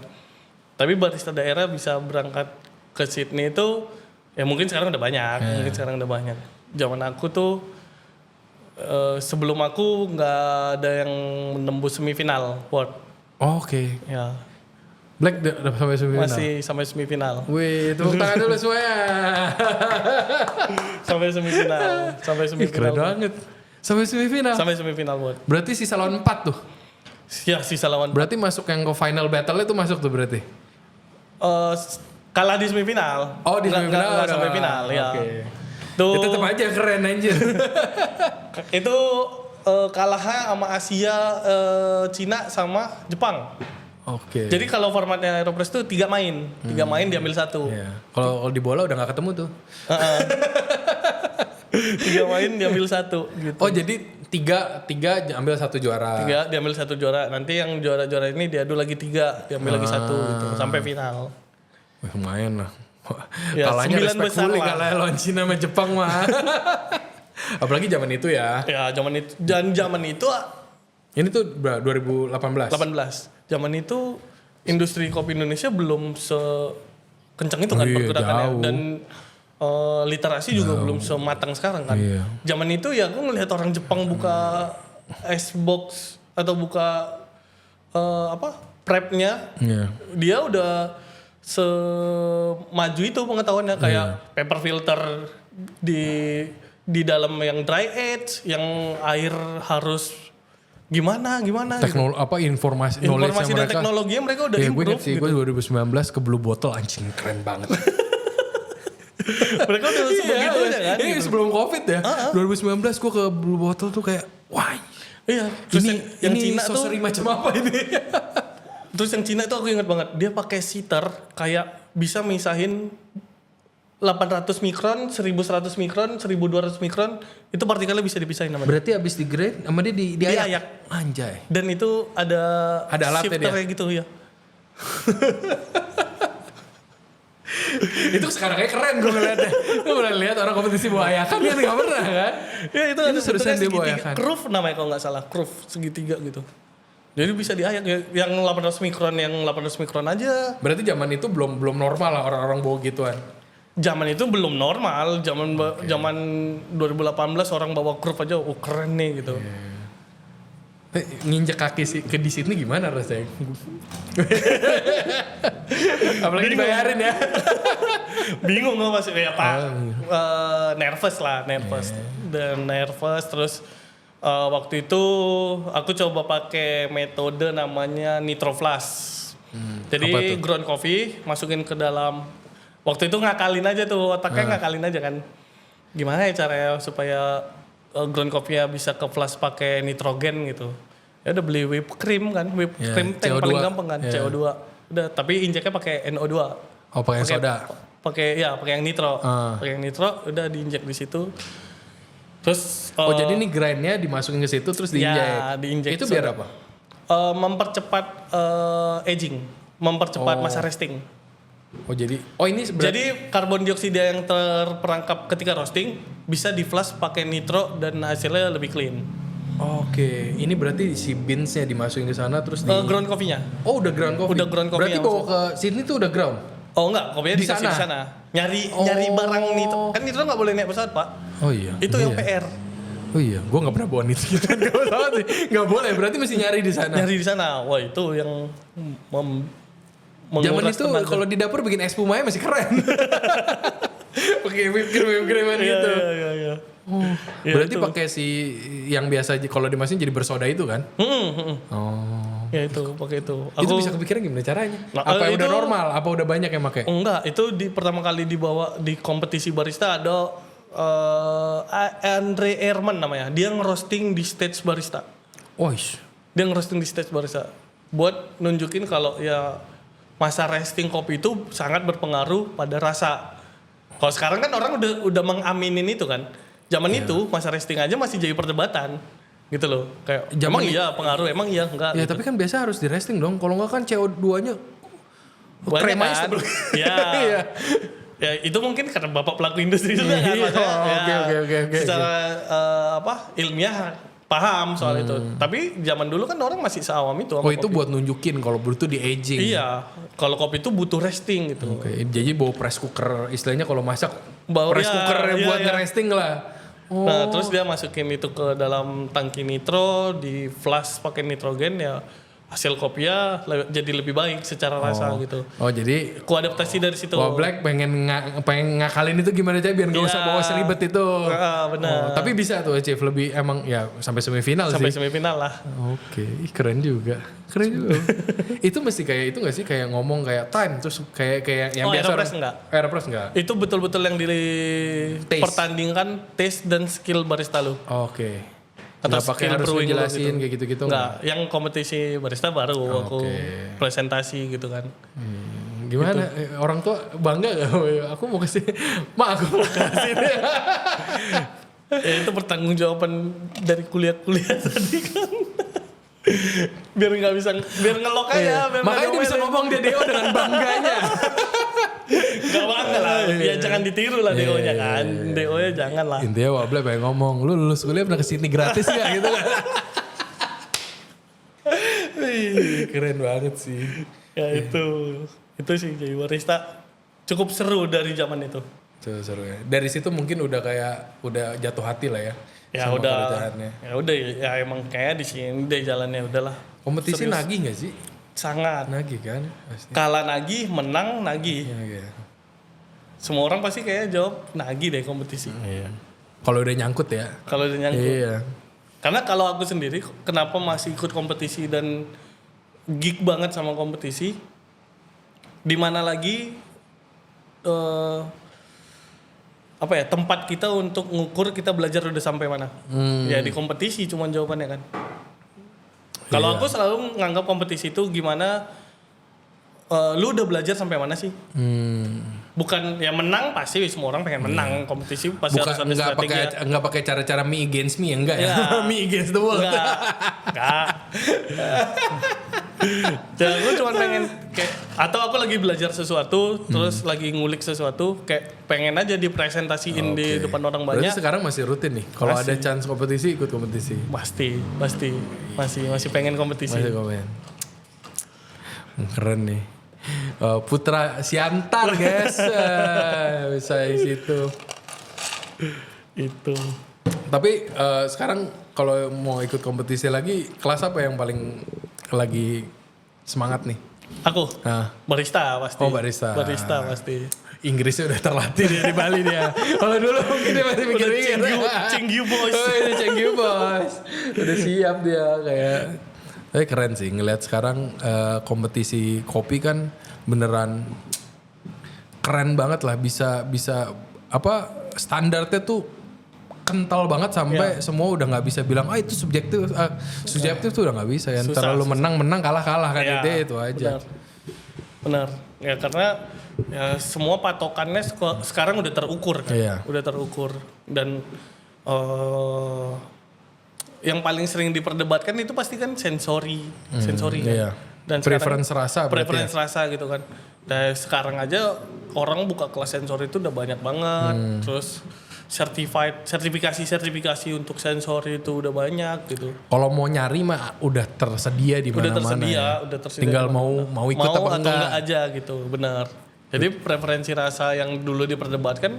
Tapi barista daerah bisa berangkat ke Sydney itu, ya mungkin sekarang udah banyak, Zaman aku tuh sebelum aku nggak ada yang menembus semifinal World. Oh, oke. Ya. Black udah sampai semifinal. Masih sampai semifinal. Wih, tepuk tangan dulu semuanya. Sampai semifinal. Ih, keren banget. Sampai semifinal. Sampai semifinal World. Berarti sisa lawan 4 tuh. Ya sisa lawan. Berarti masuk yang ke final battle itu masuk tuh berarti. Kalah di semifinal. Oh, di semifinal. Nggak sampai final ya. Oke. Tuh. Itu tetap aja keren anjir. Itu kalahnya sama Asia, Cina sama Jepang. Oke. Jadi kalau formatnya Aeropress tuh 3 main. 3 main diambil 1. Iya. Kalau di bola udah gak ketemu tuh. 3 main diambil 1 gitu. Oh, jadi tiga ambil 1 juara. 3 diambil 1 juara. Nanti yang juara-juara ini diadu lagi 3, diambil lagi 1 gitu sampai final. Wih, lumayan lah. Ya, Kalahnya 9 besar respectfully lah. kalah lawan Cina sama Jepang mah. Apalagi zaman itu ya. Ya zaman itu, dan zaman itu Ini tuh 2018. 18. Zaman itu industri kopi Indonesia belum sekencang itu kan Iya, pergerakannya jauh. dan literasi juga belum sematang sekarang kan. Iya. Zaman itu ya aku ngelihat orang Jepang buka ice box atau buka prepnya, Iya. dia udah semaju itu pengetahuannya kayak paper filter di dalam yang dry age, yang air harus gimana gitu. Informasi knowledge Informasi dan mereka. teknologinya mereka udah Iya, gue improve inget sih, gitu. gue 2019 ke Blue Bottle anjing keren banget. Mereka udah sebegitunya kan. Ini Gitu. sebelum COVID ya. 2019 gue ke Blue Bottle tuh kayak, wah Iya. Terus yang ini Cina tuh, sorcery macam apa ini? terus yang Cina itu aku ingat banget, dia pakai sitter kayak bisa misahin 800 mikron, 1100 mikron, 1200 mikron, itu partikelnya bisa dipisahin sama dia. Berarti abis di grade sama dia diayak. Diayak. Anjay. Dan itu ada alatnya shifternya gitu ya. Itu sekarang kayak keren gue ngeliatnya. Gue pernah lihat orang kompetisi bawa ayakan kan gak pernah kan? Ya itu seriusan dia bawa segitiga. ayakan. Groove namanya kalau nggak salah, groove segitiga gitu. Jadi bisa diayak ya, yang 800 mikron aja. Berarti zaman itu belum normal lah orang-orang bawa gituan. Zaman itu belum normal, zaman 2018 orang bawa groove aja, oh keren nih gitu. Nginjek kaki ke di Sydney gimana rasanya? Apalagi dibayarin ya. Bingung nggak masih kayak apa? Nervous lah, dan nervous terus waktu itu aku coba pakai metode namanya Nitro Flash. Jadi ground coffee masukin ke dalam. Waktu itu ngakalin aja tuh, otaknya ngakalin aja kan. Gimana ya caranya supaya ground coffee-nya bisa ke flash pakai nitrogen gitu. Ya udah beli whipped cream kan, whipped cream tank CO2. paling gampang kan, CO2. Udah, tapi injeknya pakai NO2. Oh, pakai soda. Pakai yang nitro. Pakai yang nitro udah diinjek di situ. Terus jadi ini grindnya dimasukin ke situ terus diinjek. Ya, diinjek. Itu biar apa? Mempercepat aging, mempercepat masa resting. Oh ini Jadi karbon dioksida yang terperangkap ketika roasting bisa di flash pakai nitro dan hasilnya lebih clean. Oke, ini berarti si beans-nya dimasukin ke sana terus Ground coffee-nya. Oh, udah ground coffee. Udah ground coffee Berarti yang bawa ke sini tuh udah ground. Oh enggak, kopinya Di dikasih sana? di sana. Nyari barang nitro. Kan nitro nggak boleh naik pesawat, Pak. Oh iya. Itu yang PR. Oh iya, gue nggak pernah bawa nitro. Nggak boleh, berarti mesti nyari di sana. Nyari di sana. Wah, itu yang Zaman menguras itu tenaga. kalau di dapur bikin es pumanya masih keren. Pakai whipped cream gitu. Iya. Ya, Berarti itu. pakai si yang biasa kalau dimasin jadi bersoda itu kan? Oh. Ya itu, pakai itu. Itu bisa kepikiran gimana caranya? Nah, Apa udah itu- normal? Apa udah banyak yang pakai? Enggak, itu pertama kali dibawa di kompetisi barista ada Andre Ehrman namanya. Dia ngerosting di stage barista. Oish. Dia ngerosting di stage barista. Buat nunjukin kalau ya masa resting kopi itu sangat berpengaruh pada rasa. Kalau sekarang kan orang udah mengaminin itu kan. Zaman itu masa resting aja masih jadi perdebatan. Gitu loh. Kayak Zaman emang iya pengaruh, emang iya enggak. Ya gitu. tapi kan biasa harus di resting dong. Kalau nggak kan CO2-nya Banyak kremanya kan? sebelum. Ya. Iya. Ya itu mungkin karena bapak pelaku industri juga kan. Iya, maksudnya, oke. Secara ilmiah paham soal itu. Tapi zaman dulu kan orang masih seawam itu. Oh sama itu kopi. buat nunjukin kalau butuh di aging. Iya. Kalau kopi itu butuh resting gitu. Oke, jadi bawa press cooker, istilahnya kalau masak Bawa- press iya, cooker iya, buat iya. nge-resting lah. Oh. Nah, terus dia masukin itu ke dalam tangki nitro, di flash pakai nitrogen ya hasil kopinya jadi lebih baik secara rasa gitu. Oh jadi Ku adaptasi dari situ. Wah Black pengen ngakalin itu gimana aja biar gak usah Iya. bawa seribet itu. Benar. Tapi bisa tuh Chief lebih emang ya sampai semifinal Sampai sih. semifinal lah. Oke, ih, keren juga. Itu mesti kayak itu nggak sih kayak ngomong kayak time terus kayak yang Oh, biasa. Aeropress enggak? Aeropress enggak. Itu betul-betul yang dipertandingkan taste dan skill barista lu. Oke. Atau Nggak pakai skill harus brewing lu ngejelasin gitu. kayak gitu-gitu Enggak, yang kompetisi barista baru aku presentasi gitu kan. Gimana? Orang tua bangga gak? Aku mau kasih, aku mau kasih. Ya, itu pertanggungjawaban dari kuliah-kuliah tadi kan. biar ngelok aja. Biar Makanya dia bisa ngomong dia DO dengan bangganya. Gak bangga lah. Ya jangan ditiru lah DO-nya kan. DO-nya jangan lah. Intinya Wable pengen ngomong, lu lulus kuliah pernah kesini gratis gak gitu kan? Ih, keren banget sih. Ya itu sih jadi barista cukup seru dari zaman itu. Seru ya. Dari situ mungkin udah jatuh hati lah ya. Ya sama udah, pekerjaannya. ya emang kayak di sini deh jalannya udahlah. Kompetisi Serius. nagih gak sih? Sangat. Nagih kan? Pasti. Kalah nagih, menang nagih. Iya. Semua orang pasti kayak jawab nagih deh kompetisi. Iya. Kalau udah nyangkut ya. Kalau udah nyangkut. Iya. Karena kalau aku sendiri kenapa masih ikut kompetisi dan geek banget sama kompetisi? Dimana lagi tempat kita untuk ngukur kita belajar udah sampai mana? Ya di kompetisi cuman jawabannya kan. Kalau aku selalu nganggap kompetisi itu gimana lu udah belajar sampai mana sih? Bukan ya menang pasti semua orang pengen menang kompetisi pasti harus ada strategi. Enggak pakai cara-cara me against me enggak ya? Ya. Me against the world. Enggak. Dan gue cuma pengen kayak atau aku lagi belajar sesuatu terus lagi ngulik sesuatu kayak pengen aja dipresentasiin di depan orang Berarti banyak. sekarang masih rutin nih. Kalau ada Masih. chance kompetisi ikut kompetisi. Pasti masih pengen kompetisi. Masih komen. Keren nih. Putra Siantar guys. Bisa di situ. Itu. Tapi sekarang kalau mau ikut kompetisi lagi, kelas apa yang paling lagi semangat nih? Aku Nah, barista pasti. Oh, barista. Barista pasti. Inggrisnya udah terlatih dia di Bali dia. Kalau dulu mungkin dia masih mikir-mikir. Cenggiu boys. Oh, itu Cenggiu bos. Udah siap dia kayak. Tapi keren sih ngelihat sekarang kompetisi kopi kan beneran keren banget lah, bisa apa standarnya tuh kental banget sampai semua udah nggak bisa bilang itu subjektif tuh udah nggak bisa ya. Antara lu menang kalah kan Ya, itu aja. Benar. Ya karena ya semua patokannya sekarang udah terukur kan. Iya. Udah terukur dan yang paling sering diperdebatkan itu pasti kan sensori kan. Iya. Dan Preference rasa berarti preference rasa gitu kan. Dan sekarang aja orang buka kelas sensori itu udah banyak banget. Terus sertifikasi untuk sensor itu udah banyak gitu. Kalau mau nyari mah udah tersedia di mana-mana. Udah tersedia. Tinggal mau ikut mau apa atau enggak aja gitu, benar. Jadi preferensi rasa yang dulu diperdebatkan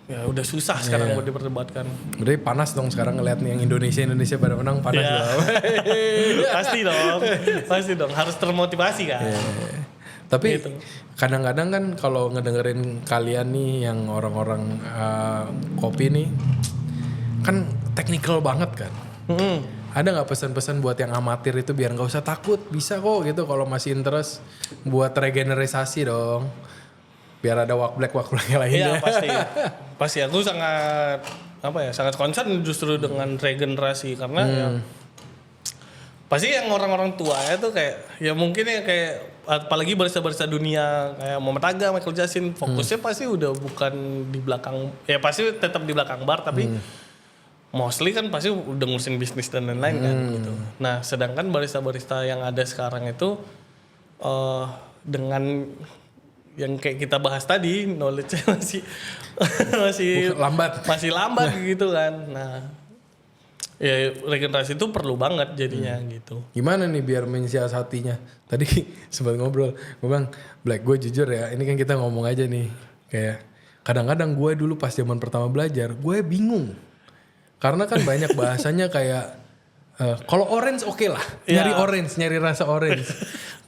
ya udah susah sekarang buat diperdebatkan. Berarti panas dong sekarang ngeliat nih yang Indonesia pada menang panas dong. Pasti dong, harus termotivasi kan. Tapi gitu. Kadang-kadang kan kalau ngedengerin kalian nih yang orang-orang kopi nih kan technical banget kan. Ada nggak pesan-pesan buat yang amatir itu biar nggak usah takut, bisa kok gitu kalau masih interest buat regenerasi dong. Biar ada walk black yang lainnya. Iya pasti aku sangat concern justru dengan regenerasi karena ya pasti yang orang-orang tua itu kayak ya mungkin ya kayak apalagi barista-barista dunia kayak Muhammad Aga, Michael Jackson fokusnya pasti udah bukan di belakang, ya pasti tetap di belakang bar tapi mostly kan pasti udah ngurusin bisnis dan lain-lain kan gitu. Nah sedangkan barista-barista yang ada sekarang itu dengan yang kayak kita bahas tadi, knowledge-nya masih lambat gitu kan. Nah, ya regenerasi itu perlu banget jadinya gitu. Gimana nih biar mensiasatinya? Tadi sempat ngobrol, gue bilang, Black, gue jujur ya, ini kan kita ngomong aja nih. Kayak kadang-kadang gue dulu pas zaman pertama belajar, gue bingung. Karena kan banyak bahasanya kayak, kalau orange oke lah, nyari rasa orange.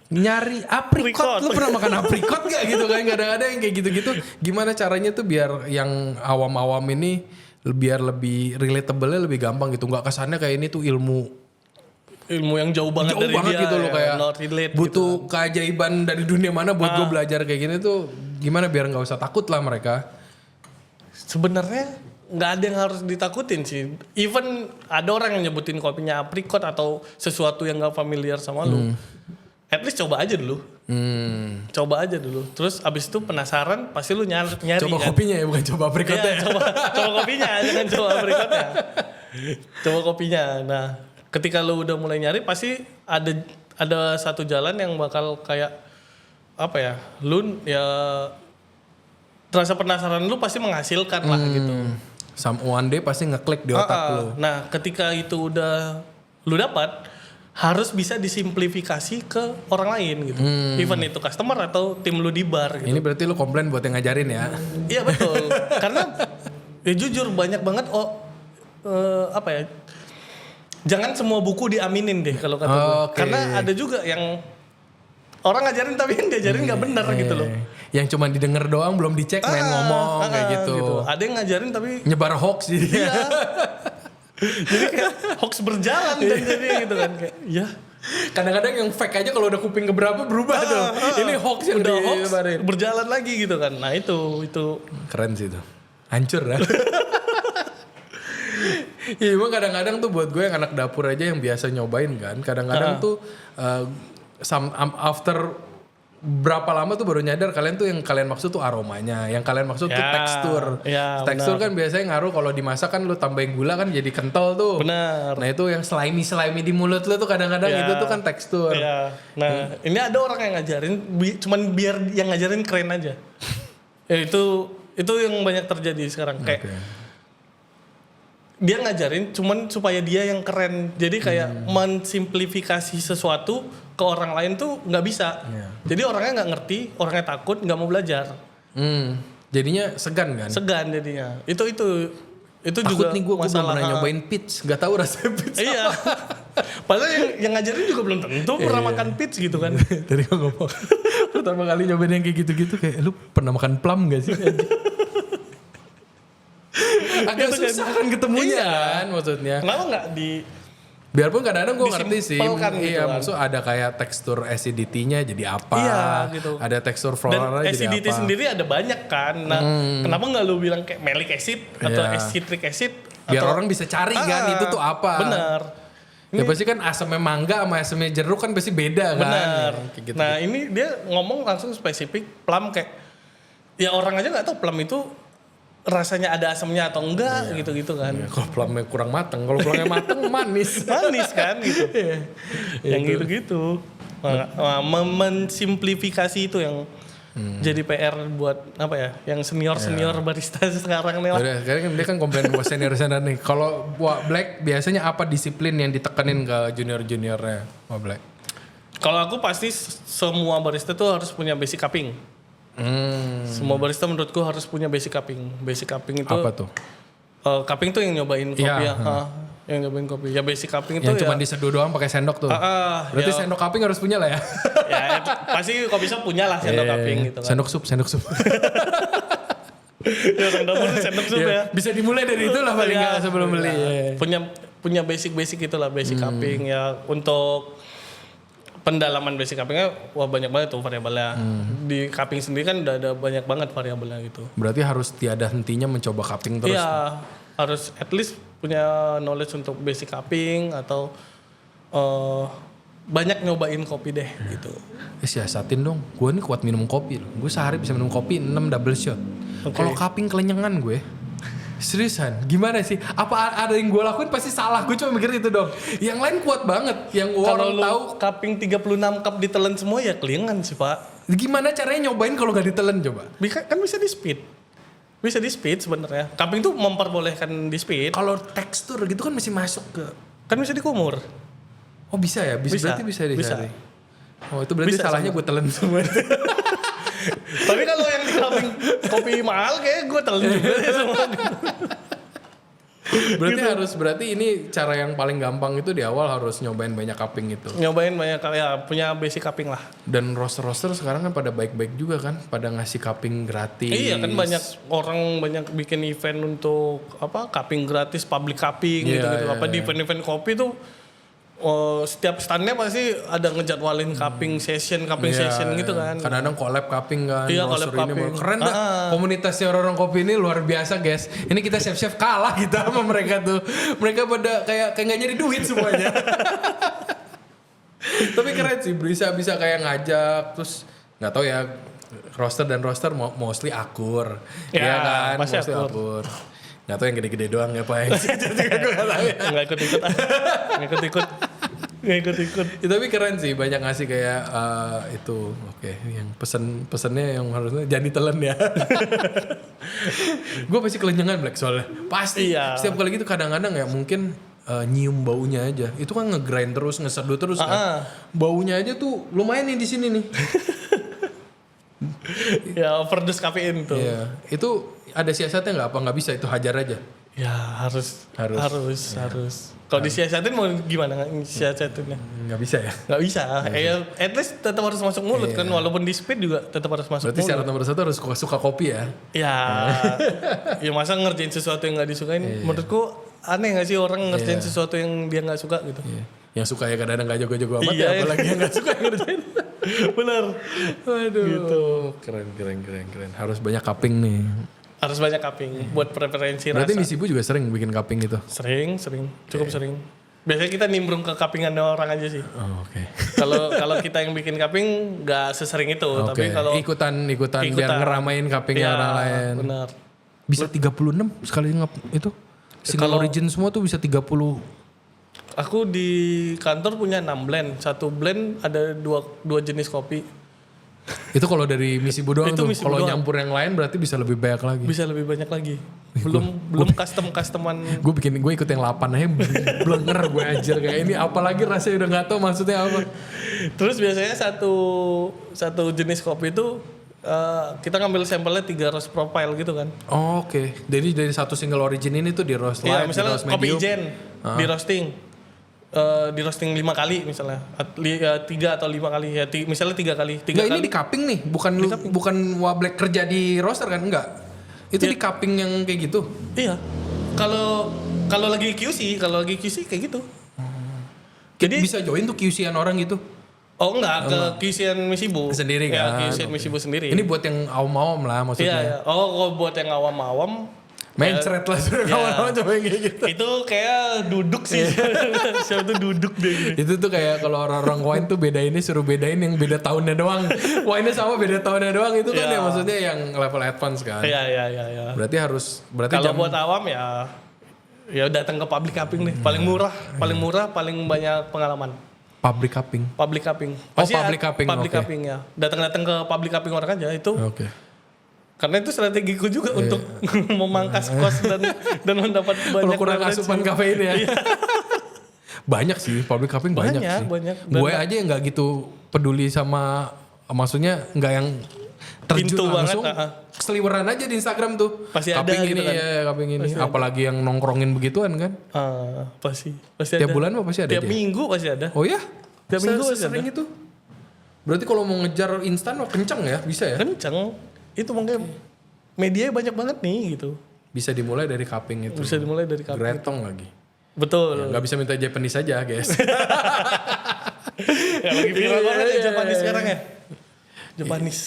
Nyari aprikot, lu pernah makan aprikot gak gitu kan? Kadang-kadang yang kayak gitu-gitu. Gimana caranya tuh biar yang awam-awam ini biar lebih relatable-nya lebih gampang gitu. Gak kesannya kayak ini tuh ilmu yang jauh banget dari dia gitu loh, kayak butuh gitu. keajaiban dari dunia mana buat gue belajar kayak gini tuh. Gimana biar gak usah takut lah mereka. Sebenarnya nggak ada yang harus ditakutin sih. Even ada orang yang nyebutin kopinya aprikot atau sesuatu yang gak familiar sama lu. At least coba aja dulu. Coba aja dulu. Terus abis itu penasaran pasti lu nyari coba kan. Kopinya ya bukan coba aprikotnya. Iya, coba kopinya, jangan coba aprikotnya. Coba kopinya. Nah, ketika lu udah mulai nyari pasti ada satu jalan yang bakal kayak apa ya? Lu ya rasa penasaran lu pasti menghasilkan lah gitu. One day pasti ngeklik di otak lu. Nah, ketika itu udah lu dapat harus bisa disimplifikasi ke orang lain gitu. Even itu customer atau tim lu di bar gitu. Ini berarti lu komplain buat yang ngajarin ya? Iya betul. Karena ya jujur banyak banget jangan semua buku diaminin deh kalau kata gue. Karena ada juga yang orang ngajarin tapi yang diajarin nggak benar gitu loh. Yang cuma didengar doang belum dicek main ngomong kayak gitu. Ada yang ngajarin tapi nyebar hoax jadi. Iya. Jadi kayak hoax berjalan dan jadi gitu kan kayak ya. Kadang-kadang yang fake aja kalau udah kuping keberapa berubah tuh. Ini hoax yang udah hoax berjalan lagi gitu kan. Nah itu keren sih itu. Hancur ya. Iya emang kadang-kadang tuh buat gue yang anak dapur aja yang biasa nyobain kan. Kadang-kadang tuh after berapa lama tuh baru nyadar kalian tuh yang kalian maksud tuh aromanya, yang kalian maksud tuh tekstur. Tekstur bener. Kan biasanya ngaruh kalau dimasak kan lu tambahin gula kan jadi kental tuh. Benar. Nah itu yang slimy di mulut lu tuh kadang-kadang itu tuh kan tekstur. Nah ini ada orang yang ngajarin, cuman biar yang ngajarin keren aja. Ya itu yang banyak terjadi sekarang kayak. Dia ngajarin cuman supaya dia yang keren. Jadi kayak mensimplifikasi sesuatu ke orang lain tuh nggak bisa. Jadi orangnya nggak ngerti, orangnya takut, nggak mau belajar. Jadinya segan kan? Segan jadinya. Itu takut juga nih gue masalah. Belum pernah nyobain pitch, nggak tahu rasanya pitch. Iya. Padahal yang ngajarin juga belum tentu pernah makan pitch gitu kan. Tadi gue ngomong pertama kali nyobain yang kayak gitu-gitu kayak lu pernah makan plum gak sih? Agak susah kan ketemunya kan maksudnya. Kenapa nggak biarpun kadang-kadang gue ngerti sih. Iya, maksud ada kayak tekstur acidity-nya jadi apa. Iya, gitu. Ada tekstur floralnya jadi apa. Dan acidity sendiri ada banyak kan. Nah, kenapa nggak lu bilang kayak malic acid atau citric acid? Biar orang bisa cari kan itu tuh apa. Bener. Ya pasti kan asamnya mangga sama asamnya jeruk kan pasti beda kan. Bener. Ya, gitu. Nah ini dia ngomong langsung spesifik plum kayak. Ya orang aja gak tahu plum itu rasanya ada asamnya atau enggak gitu-gitu kan. Kalau plumnya kurang mateng, kalau plumnya mateng manis. Manis kan gitu. Yang gitu-gitu. Mensimplifikasi itu yang Jadi PR buat apa ya? Yang senior barista sekarang nih lah. Udah, kan dia kan komplain buat senior-senior nih. Kalau Wak Black biasanya apa disiplin yang ditekenin ke junior-juniornya Wak Black? Kalau aku pasti semua barista tuh harus punya basic cupping. Semua barista menurutku harus punya basic cupping. Basic cupping itu Apa tuh? Cupping tuh yang nyobain kopi Iya, yang nyobain kopi. Ya basic cupping itu Yang ya. cuma diseduh doang pakai sendok tuh. Berarti ya, sendok cupping harus punya lah ya. ya pasti kopi shop punya lah sendok cupping gitu kan. Sendok sup. Ya, orang dapur sendok sup ya. Bisa dimulai dari itu lah paling nggak sebelum beli. Punya basic itulah basic cupping ya. Untuk pendalaman basic cuppingnya wah banyak banget tuh variabelnya. Di cupping sendiri kan udah ada banyak banget variabelnya gitu. Berarti harus tiada hentinya mencoba cupping terus. Iya, harus at least punya knowledge untuk basic cupping atau banyak nyobain kopi deh gitu. Siasatin dong, gue nih kuat minum kopi loh. Gue sehari bisa minum kopi 6 double shot. Kalau cupping kelenyengan gue. Seriusan, gimana sih? Apa ada yang gue lakuin pasti salah. Gue cuma mikir itu dong. Yang lain kuat banget. Yang Kalau orang lu tahu. cupping 36 cup ditelan semua ya kelingan sih Pak. Gimana caranya nyobain kalau gak ditelen coba? Kan bisa di speed. Bisa di speed sebenarnya. Cupping tuh memperbolehkan di speed. Kalau tekstur gitu kan masih masuk ke. Kan bisa dikumur. Oh bisa ya? Berarti bisa dicari. Oh itu berarti Bisa, salahnya gue telen semua. Tapi kalau yang di cupping kopi mahal kayak gue telan juga ya semua. Berarti ini cara yang paling gampang itu di awal harus nyobain banyak cupping itu. Nyobain banyak ya punya basic cupping lah. Dan roster-roster sekarang kan pada baik-baik juga kan, pada ngasih cupping gratis. Iya kan banyak orang bikin event untuk apa cupping gratis, public cupping gitu-gitu. Di event-event kopi tuh setiap standnya pasti ada ngejadwalin cupping session gitu kan. Kadang-kadang collab cupping kan. Iya, roster collab ini cupping. keren dah. Komunitasnya orang-orang kopi ini luar biasa guys. Ini kita chef-chef kalah kita sama mereka tuh. Mereka pada kayak nggak nyari duit semuanya. Tapi keren sih, bisa kayak ngajak terus nggak tahu ya roster mostly akur. Iya kan, pasti mostly akur. Nggak tahu yang gede-gede doang ya Pak. Nggak ikut-ikut. Ya, tapi keren sih, banyak ngasih kayak itu. Oke, yang pesennya yang harusnya jangan ditelen ya. Gue pasti kelenyengan Black soalnya. Pasti. Iya. Setiap kali gitu kadang-kadang ya mungkin nyium baunya aja. Itu kan ngegrind terus, ngeseduh terus kan. Baunya aja tuh lumayan nih di sini nih. Ya overdose kafein tuh. Iya. Itu ada siasatnya nggak? Apa nggak bisa itu hajar aja? Ya harus. Kalau disiasatin mau gimana siasatinnya? Nggak bisa ya? Nggak bisa. At least tetap harus masuk mulut kan, walaupun di speed juga tetap harus masuk Berarti mulut. syarat nomor 1 harus suka kopi ya? Ya masa ngerjain sesuatu yang nggak disukain. Menurutku aneh nggak sih orang ngerjain sesuatu yang dia nggak suka gitu. Iya. Yang suka ya kadang-kadang nggak jago-jago amat Iya, ya, apalagi yang nggak suka ngerjain. Bener. Waduh. Gitu. Keren. Harus banyak cupping nih. Harus banyak cupping buat preferensi Berarti rasa. Misi Bu juga sering bikin cupping gitu? Sering, cukup sering. Biasanya kita nimbrung ke cuppingan orang aja sih. Oh, oke. Kalau kita yang bikin cupping nggak sesering itu, tapi kalau ikutan biar ngeramain cuppingnya orang lain. Benar. Bisa 36 sekali itu. Single origin semua tuh bisa 30. Aku di kantor punya 6 blend. Satu blend ada dua jenis kopi. Itu kalau dari Misi Bu doang Itu tuh. Misi Kalau Bu doang. nyampur yang lain berarti bisa lebih banyak lagi. Bisa lebih banyak lagi. Belum customan. Gue ikut yang 8 aja blenger gue ajar kayak ini apalagi rasanya udah nggak tahu maksudnya apa. Terus biasanya satu jenis kopi itu kita ngambil sampelnya 3 roast profile gitu kan. Oh, oke. Jadi dari satu single origin ini tuh di roast Iya, light, di misalnya roast kopi medium. ijen di roasting. Di roasting 5 kali misalnya. 3 atau 5 kali ya. Misalnya 3 kali. 3 Enggak, kali. ini di cupping nih, bukan Wak Black kerja di roaster kan? Enggak. Itu di cupping yang kayak gitu. Iya. Kalau lagi QC kayak gitu. Jadi bisa join tuh QC-an orang gitu. Oh enggak, ke QC-an Misi Bu. Sendiri kan? Ya, QC-an Misi Bu sendiri. Ini buat yang awam-awam lah maksudnya. Iya. Oh, kalau buat yang awam-awam Mencret lah suruh kawan-kawan coba yang kayak gitu. itu kayak duduk sih. Siapa tuh duduk deh. Itu tuh kayak kalau orang-orang wine tuh suruh bedain yang beda tahunnya doang. Wine-nya sama beda tahunnya doang itu kan ya maksudnya yang level advance kan. Iya. Berarti Kalau buat awam ya datang ke public cupping deh. Paling murah, paling banyak pengalaman. Public cupping. Public cupping. public cupping, Public oke. cupping ya. Datang-datang ke public cupping orang aja itu. Oke. Karena itu strategiku juga untuk memangkas kos dan mendapat banyak Kurang leverage. asupan kafein ya. Banyak sih public cupping banyak sih. Banyak. Gue aja yang nggak gitu peduli sama, maksudnya nggak yang terjun Pintu langsung. banget, Seliweran aja di Instagram tuh. Pasti ada cupping gitu ini kan. ya, cupping ini. Apalagi yang nongkrongin begituan kan. Pasti Tiap ada. bulan apa pasti ada Tiap aja? minggu pasti ada. Oh ya? Tiap minggu pasti sering itu. Berarti kalau mau ngejar instan wah kenceng ya, bisa ya? Kenceng. Itu makanya media banyak banget nih gitu. Bisa dimulai dari cupping itu. Bisa dimulai dari cupping. Gretong lagi. Betul. Nggak bisa minta Japanese aja guys. Ya lagi viral banget ya Japanese sekarang ya. Japanese.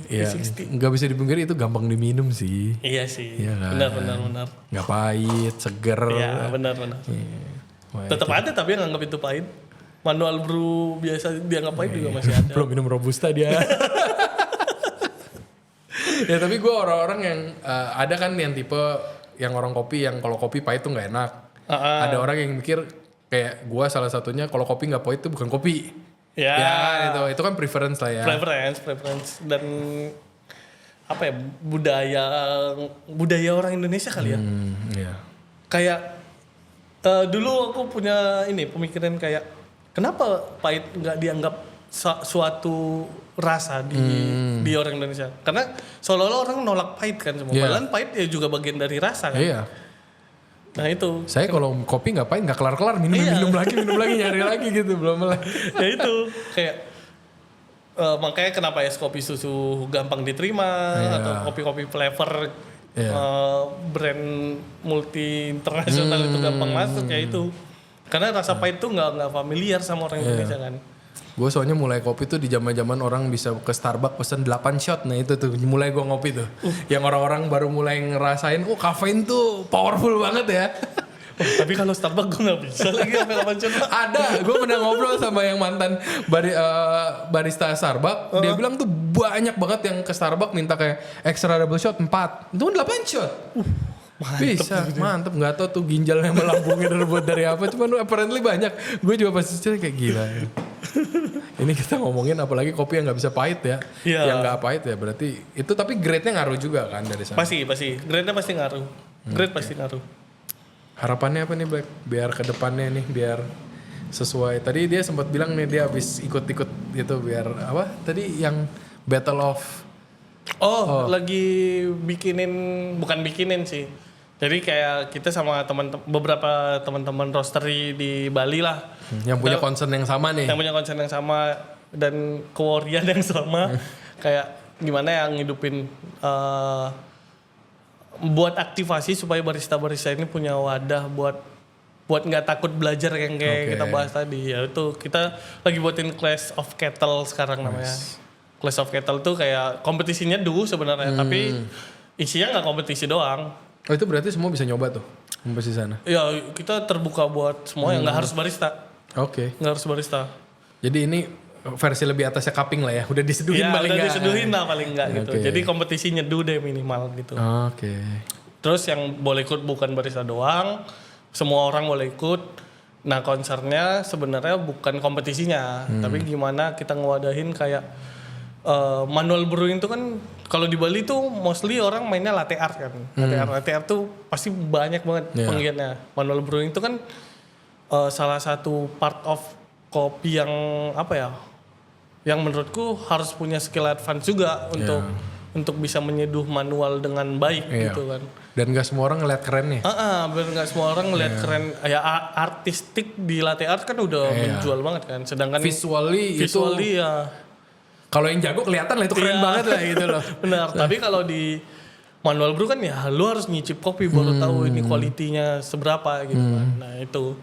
Iya, nggak bisa dipungkiri itu gampang diminum sih. Iya sih. Iya kan? Benar. Nggak pahit, seger. Iya, benar. Wah, Tetap ada tapi yang nganggap itu pahit. Manual brew biasa dianggap pahit juga masih ada. belum minum robusta dia. Ya tapi gue orang-orang yang ada kan yang tipe yang orang kopi yang kalau kopi pahit tuh nggak enak. Ada orang yang mikir kayak gue salah satunya kalau kopi nggak pahit itu bukan kopi. Ya itu kan preference lah ya. Preference dan apa ya budaya orang Indonesia kali ya. Iya. Kayak dulu aku punya pemikiran kayak kenapa pahit nggak dianggap suatu rasa di orang Indonesia? Karena seolah-olah orang nolak pahit kan semua. Padahal pahit ya juga bagian dari rasa kan. Iya. Nah itu. Saya kalau kopi nggak pahit nggak kelar-kelar minum lagi nyari lagi gitu belum mulai. Ya itu kayak makanya kenapa es kopi susu gampang diterima atau kopi-kopi flavor brand multi internasional itu gampang masuk ya itu. Karena rasa pahit tuh nggak familiar sama orang Indonesia kan. Gue soalnya mulai kopi tuh di zaman orang bisa ke Starbucks pesen 8 shot. Nah itu tuh mulai gue ngopi tuh. Yang orang-orang baru mulai ngerasain, kafein tuh powerful banget ya. Tapi kalau Starbucks gue nggak bisa lagi sampai 8 shot. Ada, gue pernah ngobrol sama yang mantan barista Starbucks. Dia bilang tuh banyak banget yang ke Starbucks minta kayak extra double shot 4. Itu 8 shot. Mantep. Gak tau tuh ginjalnya sama lambungnya terbuat dari apa. Cuman apparently banyak. Gue juga pasti kayak gila ya. Ini kita ngomongin apalagi kopi yang gak bisa pahit ya. Yang gak pahit ya berarti itu tapi grade-nya ngaruh juga kan dari sana. Pasti. Grade-nya pasti ngaruh. Pasti ngaruh. Harapannya apa nih Black? Biar ke depannya nih biar sesuai. Tadi dia sempat bilang nih dia habis ikut-ikut gitu biar apa? Tadi yang Battle of lagi bukan bikinin sih. Jadi kayak kita sama beberapa teman-teman roastery di Bali lah. Yang punya concern yang sama nih. Yang punya concern yang sama dan kewarian yang sama. Kayak gimana yang ngidupin buat aktivasi supaya barista-barista ini punya wadah buat nggak takut belajar yang kayak kita bahas tadi. Ya itu kita lagi buatin Clash of Kettle sekarang namanya. Clash of Kettle tuh kayak kompetisinya dulu sebenarnya, tapi isinya nggak kompetisi doang. Oh itu berarti semua bisa nyoba tuh kompetisi sana? Ya kita terbuka buat semua yang nggak harus barista. Oke. Nggak harus barista. Jadi ini versi lebih atasnya cupping lah ya, udah diseduhin paling nggak? Udah diseduhin lah paling nggak gitu. Okay. Jadi kompetisi nyeduh deh minimal gitu. Oke. Terus yang boleh ikut bukan barista doang, semua orang boleh ikut. Nah konsernya sebenarnya bukan kompetisinya, tapi gimana kita ngewadahin kayak manual brewing itu kan kalau di Bali tuh mostly orang mainnya latte art kan. Latte art tuh pasti banyak banget penggiatnya. Manual brewing itu kan salah satu part of kopi yang apa ya? Yang menurutku harus punya skill advance juga untuk bisa menyeduh manual dengan baik gitu kan. Dan gak semua orang ngeliat keren nih. Biar gak semua orang ngeliat keren. Ya artistik di latte art kan udah menjual banget kan. Sedangkan visually ya. Kalau yang jago kelihatan lah itu keren banget lah gitu loh. Benar. Tapi kalau di manual brew kan ya lu harus nyicip kopi baru tahu ini kualitinya seberapa gitu kan. Nah itu.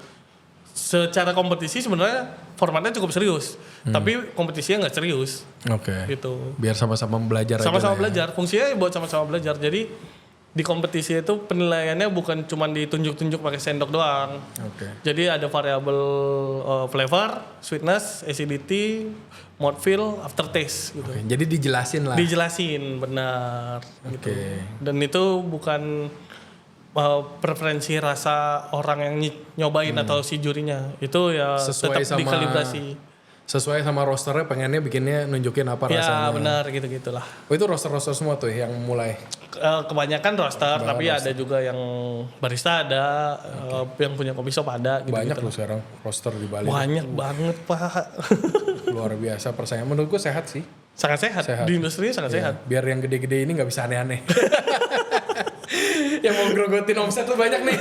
Secara kompetisi sebenarnya formatnya cukup serius. Tapi kompetisinya nggak serius. Oke. Gitu. Biar sama-sama belajar sama-sama belajar. Fungsinya buat sama-sama belajar. Jadi di kompetisi itu penilaiannya bukan cuma ditunjuk-tunjuk pakai sendok doang. Jadi ada variabel flavor, sweetness, acidity, mouthfeel, aftertaste gitu. Jadi dijelasin lah. Dijelasin benar gitu. Dan itu bukan preferensi rasa orang yang nyobain atau si jurinya itu ya Sesuai tetap dikalibrasi. Sesuai sama rosternya pengennya bikinnya nunjukin apa Ya rasanya. benar gitu-gitulah. Oh itu roster-roster semua tuh yang mulai. Kebanyakan roster, tapi ada juga yang barista ada, yang punya kopi shop ada gitu. Banyak loh sekarang roster di Bali. Banyak banget Pak. Luar biasa persaingan. Menurut gue sehat sih. Sangat sehat. Di industrinya sangat sehat. Biar yang gede-gede ini nggak bisa aneh-aneh. Yang mau grogotin omset tuh banyak nih.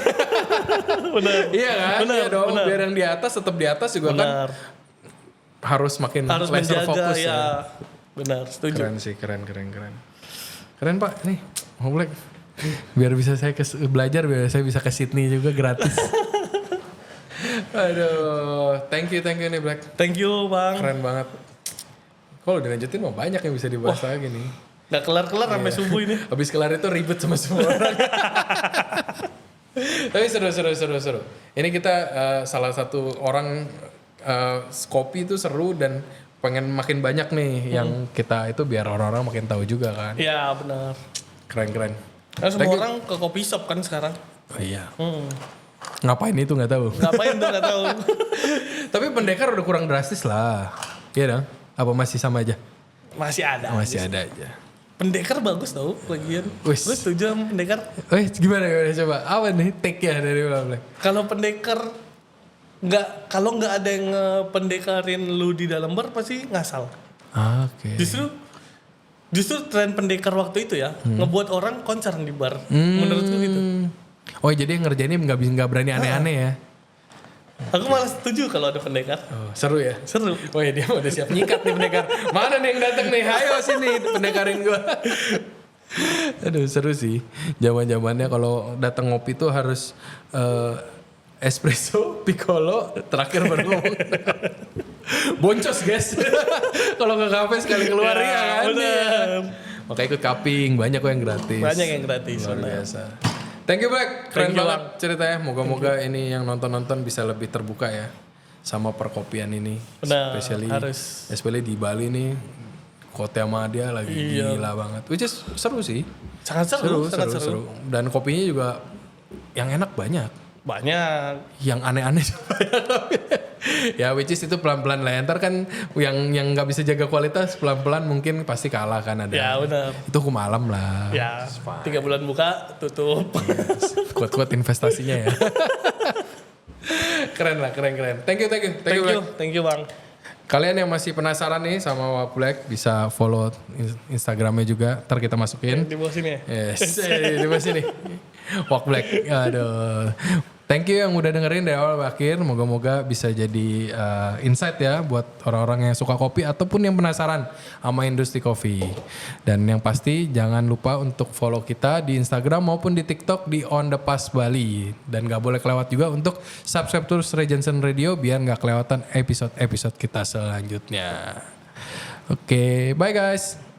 Benar. Iya kan? Benar, Iya dong. benar. Biar yang di atas tetap di atas juga Benar. kan harus makin Harus laser menjaga fokus ya. Benar, setuju. Keren sih, keren. Keren Pak, nih Om Black. Biar bisa saya belajar, biar saya bisa ke Sydney juga gratis. Aduh, thank you nih Black. Thank you Bang. Keren banget. Kalau dilanjutin mau banyak yang bisa dibahas lagi nih. Gak kelar-kelar sampai subuh ini. Habis kelar itu ribet sama semua orang. Tapi seru. Ini kita salah satu orang kopi itu seru dan pengen makin banyak nih yang kita itu biar orang-orang makin tahu juga kan. Iya benar. Keren. Kan semua orang ke kopi shop kan sekarang. Oh iya. Ngapain itu nggak tahu. Ngapain tuh gak tahu. Tapi pendekar udah kurang drastis lah. Iya dong. Apa masih sama aja? Masih ada. Masih ada aja. Pendekar bagus tau lagian. Wis. Gue setuju sama pendekar. Gimana coba? Apa nih take-nya dari Bang Black? Kalau pendekar kalau nggak ada yang pendekarin lu di dalam bar pasti ngasal. Oke. Justru tren pendekar waktu itu ya ngebuat orang konser di bar. Menurutku gitu. Oh jadi yang ngerjainnya nggak berani aneh-aneh ya? Aku malah setuju kalau ada pendekar. Oh, seru ya? Seru. Oh ya dia udah siap nyikat nih pendekar. Mana nih yang datang nih? Ayo sini pendekarin gua. Aduh seru sih. Zaman-zamannya kalau datang ngopi tuh harus espresso, piccolo, terakhir baru ngomong. Boncos guys. Kalau ke kafe sekali keluar ya kan. Bener. Makanya ikut cupping, banyak kok yang gratis. Banyak yang gratis. Luar bener. biasa. Thank you Black, keren Thank you, banget ceritanya. Moga-moga ini yang nonton-nonton bisa lebih terbuka ya sama perkopian ini. Benar, Especially di Bali nih, Kota Madya lagi gila banget. Which is seru sih. Sangat seru. Dan kopinya juga yang enak banyak. Banyak. Yang aneh-aneh juga ya which is itu pelan-pelan lah. Ntar kan yang nggak bisa jaga kualitas pelan-pelan mungkin pasti kalah kan ada. Ya benar. Itu malam lah. Ya 3 bulan buka tutup. Kuat-kuat investasinya ya. Keren. Thank you Black. Bang. Kalian yang masih penasaran nih sama Wak Black bisa follow Instagramnya juga. Ntar kita masukin. Di bawah sini ya. Yes, di bawah sini. Wak Black. Aduh. Thank you yang udah dengerin dari awal sampai akhir. Moga-moga bisa jadi insight ya buat orang-orang yang suka kopi ataupun yang penasaran sama industri kopi. Dan yang pasti jangan lupa untuk follow kita di Instagram maupun di TikTok di On The Pass Bali. Dan gak boleh kelewat juga untuk subscribe terus Regensen Radio biar gak kelewatan episode-episode kita selanjutnya. Oke, bye guys.